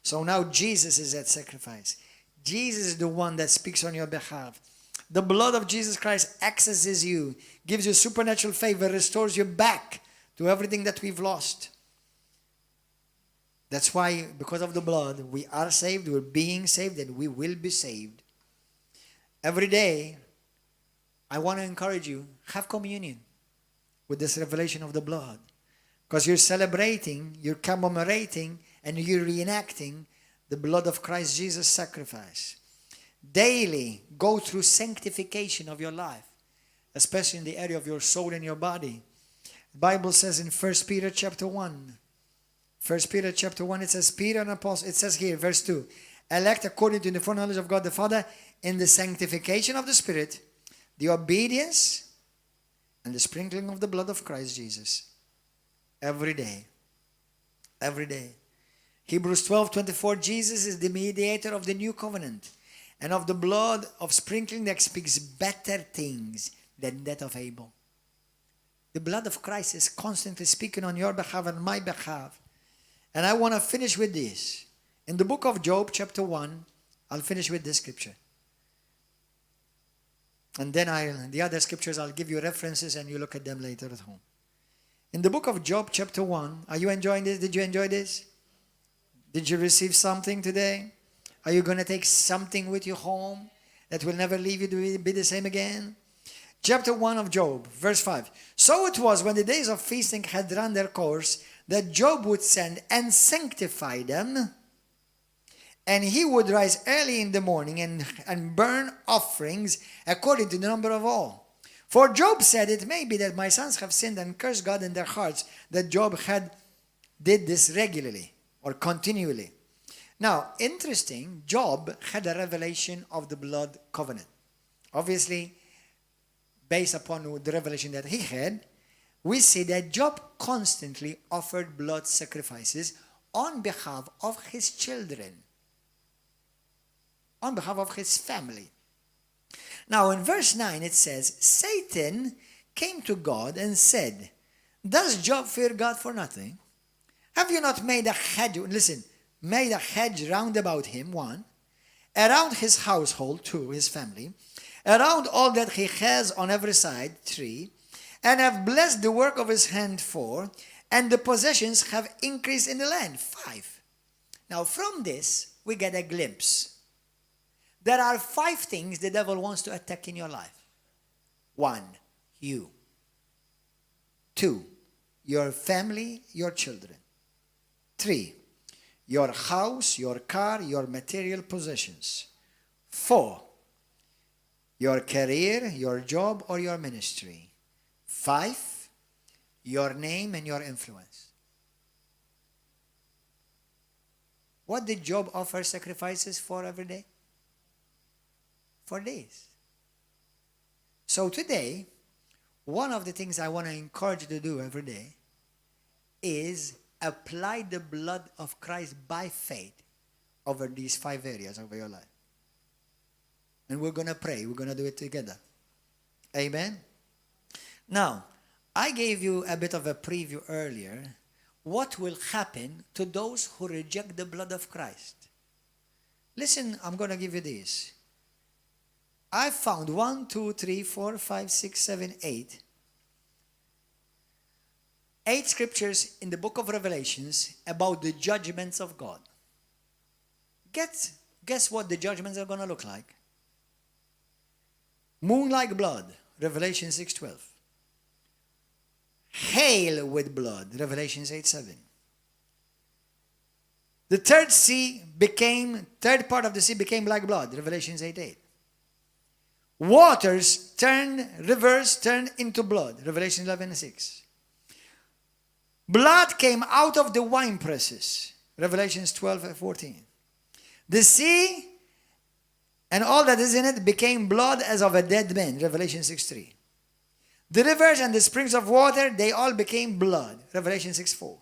So now Jesus is that sacrifice. Jesus is the one that speaks on your behalf. The blood of Jesus Christ accesses you, gives you supernatural favor, restores you back to everything that we've lost. That's why, because of the blood, we are saved, we're being saved, and we will be saved. Every day, I want to encourage you, have communion with this revelation of the blood. Because you're celebrating, you're commemorating, and you're reenacting the blood of Christ Jesus' sacrifice. Daily, go through sanctification of your life, especially in the area of your soul and your body. The Bible says in 1 Peter chapter 1, 1 Peter chapter 1, it says, Peter an apostle, it says here, verse 2, elect according to the foreknowledge of God the Father in the sanctification of the Spirit, the obedience and the sprinkling of the blood of Christ Jesus. Every day. Every day. Hebrews 12:24, Jesus is the mediator of the new covenant and of the blood of sprinkling that speaks better things than that of Abel. The blood of Christ is constantly speaking on your behalf and my behalf. And I want to finish with this. In the book of Job, chapter 1, I'll finish with this scripture. And then the other scriptures, I'll give you references and you look at them later at home. In the book of Job, chapter 1, are you enjoying this? Did you enjoy this? Did you receive something today? Are you going to take something with you home that will never leave you to be the same again? Chapter 1 of Job, verse 5. So it was when the days of feasting had run their course that Job would send and sanctify them, and he would rise early in the morning and burn offerings according to the number of all. For Job said, it may be that my sons have sinned and cursed God in their hearts, that Job did this regularly or continually. Now, interesting, Job had a revelation of the blood covenant. obviously, based upon the revelation that he had, we see that Job constantly offered blood sacrifices on behalf of his children, on behalf of his family. Now in verse 9 it says, Satan came to God and said, does Job fear God for nothing? Have you not made a hedge, made a hedge round about him, 1, around his household, 2, his family, around all that he has on every side, 3, and have blessed the work of his hand, 4, and the possessions have increased in the land, 5. Now from this, we get a glimpse. There are 5 things the devil wants to attack in your life. 1, you. 2, your family, your children. 3, your house, your car, your material possessions. 4, your career, your job, or your ministry. 5, your name and your influence. What did Job offer sacrifices for every day? For days. So today, one of the things I want to encourage you to do every day is apply the blood of Christ by faith over these 5 areas of your life. And we're going to pray. We're going to do it together. Amen? Now, I gave you a bit of a preview earlier. What will happen to those who reject the blood of Christ? Listen, I'm going to give you this. I found 1, 2, 3, 4, 5, 6, 7, 8. 8 scriptures in the book of Revelations about the judgments of God. Guess what the judgments are going to look like? Moon like blood, Revelation 6:12. Hail with blood, Revelation 8:7. The third part of the sea became like blood, Revelation 8:8. Rivers turned into blood, Revelation 11:6. Blood came out of the wine presses, Revelations 12:14. The sea and all that is in it became blood as of a dead man, Revelation 6:3. The rivers and the springs of water, they all became blood, Revelation 6:4.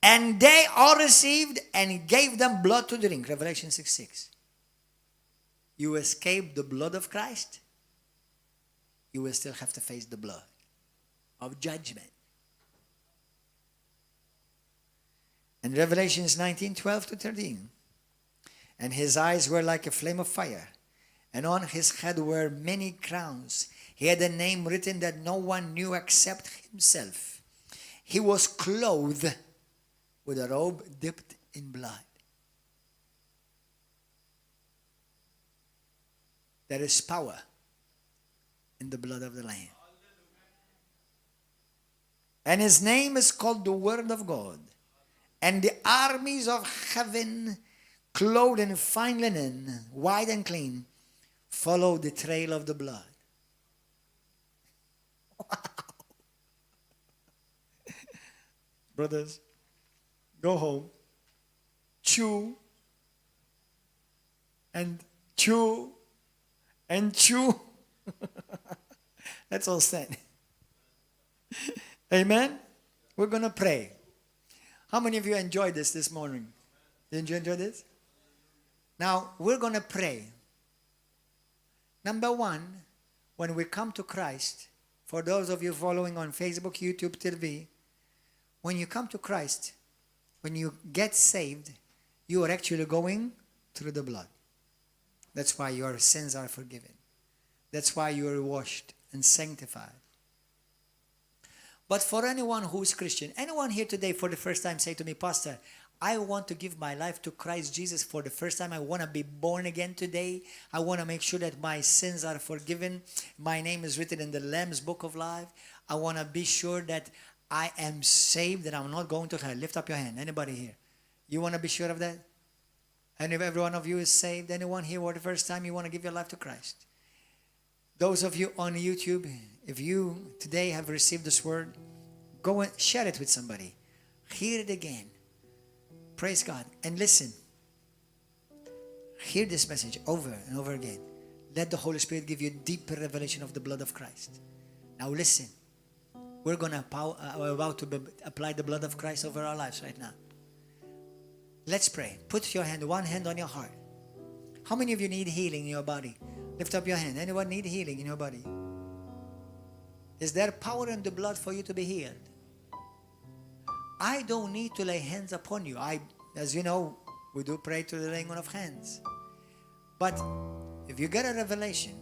And they all received and gave them blood to drink, Revelation 6:6. You escape the blood of Christ, you will still have to face the blood of judgment. And Revelations 19:12-13. And his eyes were like a flame of fire, and on his head were many crowns. He had a name written that no one knew except himself. He was clothed with a robe dipped in blood. There is power in the blood of the Lamb. And his name is called the Word of God. And the armies of heaven, clothed in fine linen, white and clean, follow the trail of the blood. Wow. Brothers, go home, chew, and chew, and chew. Let's all stand. Amen? We're going to pray. How many of you enjoyed this morning? Did you enjoy this? Now, we're going to pray. Number 1, when we come to Christ, for those of you following on Facebook, YouTube, TV, when you come to Christ, when you get saved, you are actually going through the blood. That's why your sins are forgiven. That's why you are washed and sanctified. But for anyone who is Christian, anyone here today for the first time say to me, Pastor, I want to give my life to Christ Jesus for the first time. I want to be born again today. I want to make sure that my sins are forgiven. My name is written in the Lamb's Book of Life. I want to be sure that I am saved, that I'm not going to hell. Lift up your hand. Anybody here? You want to be sure of that? And if every one of you is saved, anyone here for the first time you want to give your life to Christ? Those of you on YouTube, if you today have received this word, go and share it with somebody. Hear it again. Praise God. And listen. Hear this message over and over again. let the Holy Spirit give you a deeper revelation of the blood of Christ. Now listen. We're about to apply the blood of Christ over our lives right now. Let's pray. Put your hand, one hand on your heart. How many of you need healing in your body? Lift up your hand. Anyone need healing in your body? Is there power in the blood for you to be healed? I don't need to lay hands upon you. As you know, we do pray to the laying on of hands. But if you get a revelation,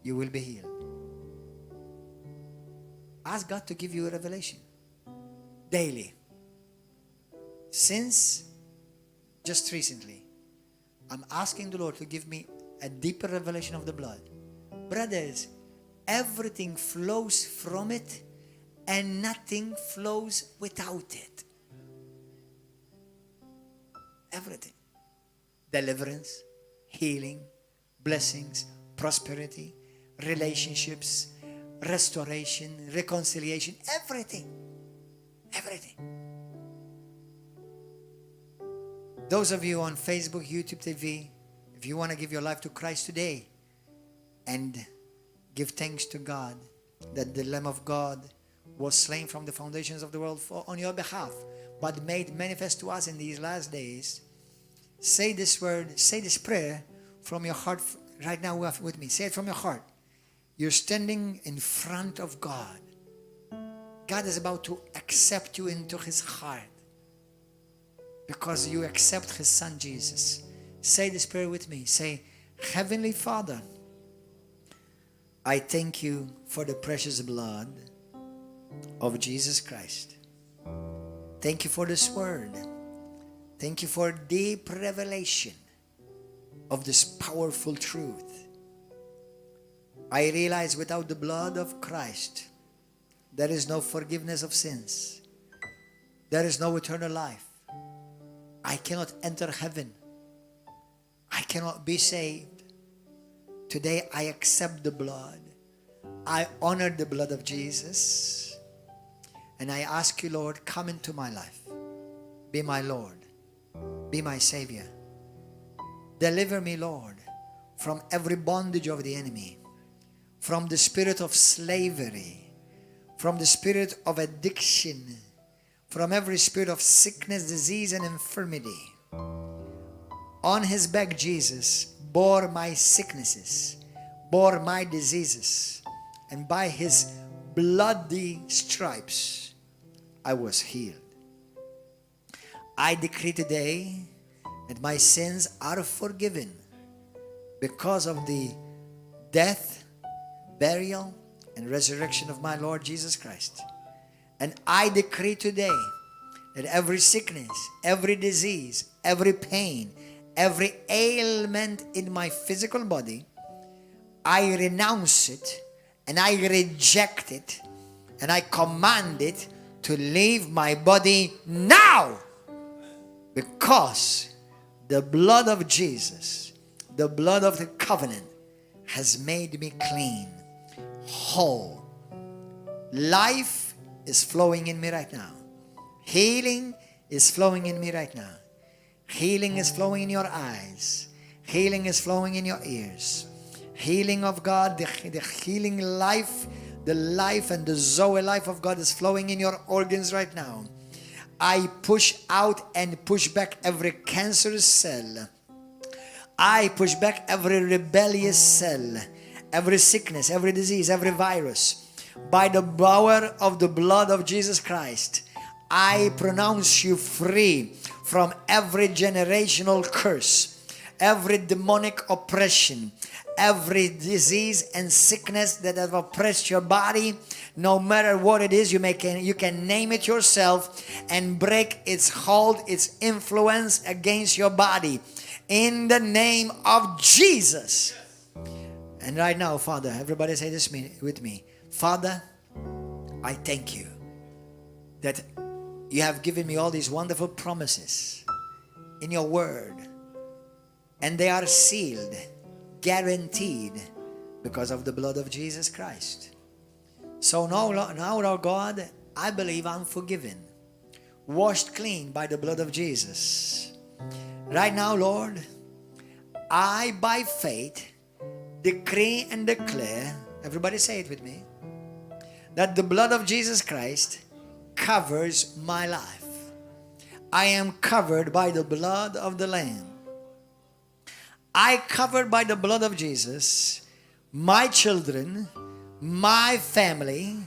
you will be healed. Ask God to give you a revelation daily. Since just recently, I'm asking the Lord to give me a deeper revelation of the blood. Brothers, everything flows from it and nothing flows without it. Everything. Deliverance, healing, blessings, prosperity, relationships, restoration, reconciliation, everything. Everything. Those of you on Facebook, YouTube TV, if you want to give your life to Christ today and give thanks to God that the Lamb of God was slain from the foundations of the world on your behalf, but made manifest to us in these last days, say this word, say this prayer from your heart right now with me. Say it from your heart. You're standing in front of God. God is about to accept you into His heart because you accept His Son Jesus. Say this prayer with me. Say, Heavenly Father, I thank you for the precious blood of Jesus Christ. Thank you for this word. Thank you for deep revelation of this powerful truth. I realize without the blood of Christ, there is no forgiveness of sins. There is no eternal life. I cannot enter heaven. I cannot be saved. Today I accept the blood. I honor the blood of Jesus. And I ask you, Lord, come into my life. Be my Lord. Be my Savior. Deliver me, Lord, from every bondage of the enemy. From the spirit of slavery. From the spirit of addiction. From every spirit of sickness, disease, and infirmity. On His back, Jesus bore my sicknesses, bore my diseases, and by His bloody stripes, I was healed. I decree today that my sins are forgiven because of the death, burial, and resurrection of my Lord Jesus Christ. And I decree today that every sickness, every disease, every pain, every ailment in my physical body, I renounce it and I reject it and I command it to leave my body now, because the blood of Jesus, the blood of the covenant, has made me clean, whole. Life is flowing in me right now. Healing is flowing in me right now. Healing is flowing in your eyes. Healing is flowing in your ears. Healing of God, the healing life, the life and the Zoe life of God is flowing in your organs right now. I push out and push back every cancerous cell. I push back every rebellious cell, every sickness, every disease, every virus. By the power of the blood of Jesus Christ, I pronounce you free from every generational curse, every demonic oppression, every disease and sickness that have oppressed your body. No matter what it is, you can name it yourself and break its hold, its influence against your body. In the name of Jesus. And right now, Father, everybody say this with me. Father, I thank you that you have given me all these wonderful promises in your word. And they are sealed, guaranteed, because of the blood of Jesus Christ. So now, Lord God, I believe I'm forgiven, washed clean by the blood of Jesus. Right now, Lord, I, by faith, decree and declare, everybody say it with me, that the blood of Jesus Christ covers my life. I am covered by the blood of the Lamb. I covered by the blood of Jesus, my children, my family,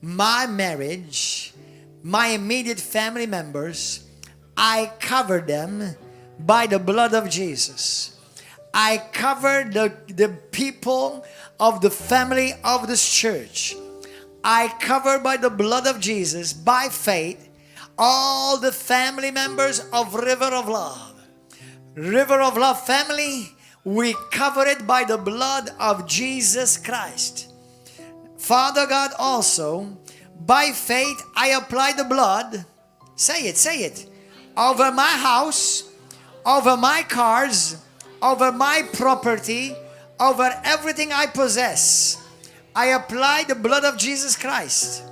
my marriage, my immediate family members. I cover them by the blood of Jesus. I cover the people of the family of this church. I cover by the blood of Jesus, by faith, all the family members of River of Love. River of Love family, we cover it by the blood of Jesus Christ. Father God, also, by faith, I apply the blood, say it, over my house, over my cars, over my property, over everything I possess. I apply the blood of Jesus Christ.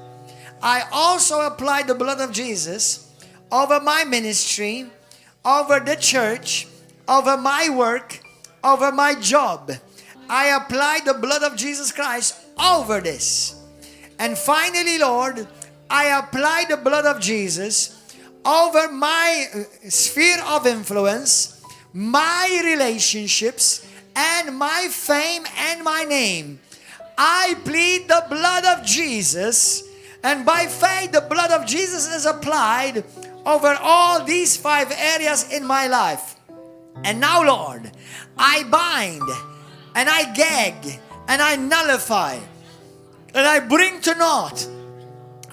I also apply the blood of Jesus over my ministry, over the church, over my work, over my job. I apply the blood of Jesus Christ over this. And finally, Lord, I apply the blood of Jesus over my sphere of influence, my relationships, and my fame and my name. I plead the blood of Jesus, and by faith the blood of Jesus is applied over all these 5 areas in my life. And now, Lord, I bind and I gag and I nullify and I bring to naught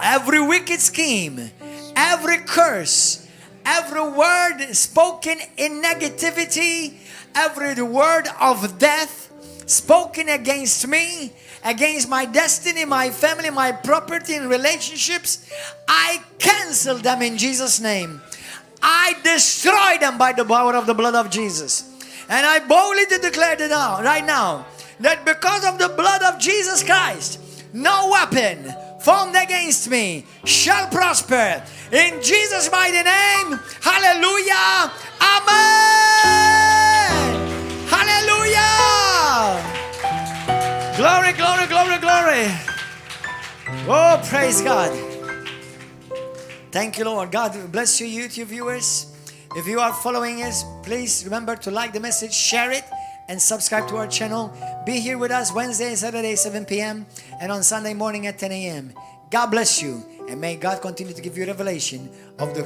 every wicked scheme, every curse, every word spoken in negativity, every word of death spoken against me, against my destiny, my family, my property and relationships. I cancel them in Jesus' name. I destroy them by the power of the blood of Jesus. And I boldly declare right now that because of the blood of Jesus Christ, no weapon formed against me shall prosper. In Jesus' mighty name, hallelujah, amen, hallelujah. Glory, glory, glory, glory. Oh, praise God. Thank you, Lord. God bless you, YouTube viewers. If you are following us, please remember to like the message, share it, and subscribe to our channel. Be here with us Wednesday and Saturday, 7 p.m. and on Sunday morning at 10 a.m. God bless you, and may God continue to give you revelation of the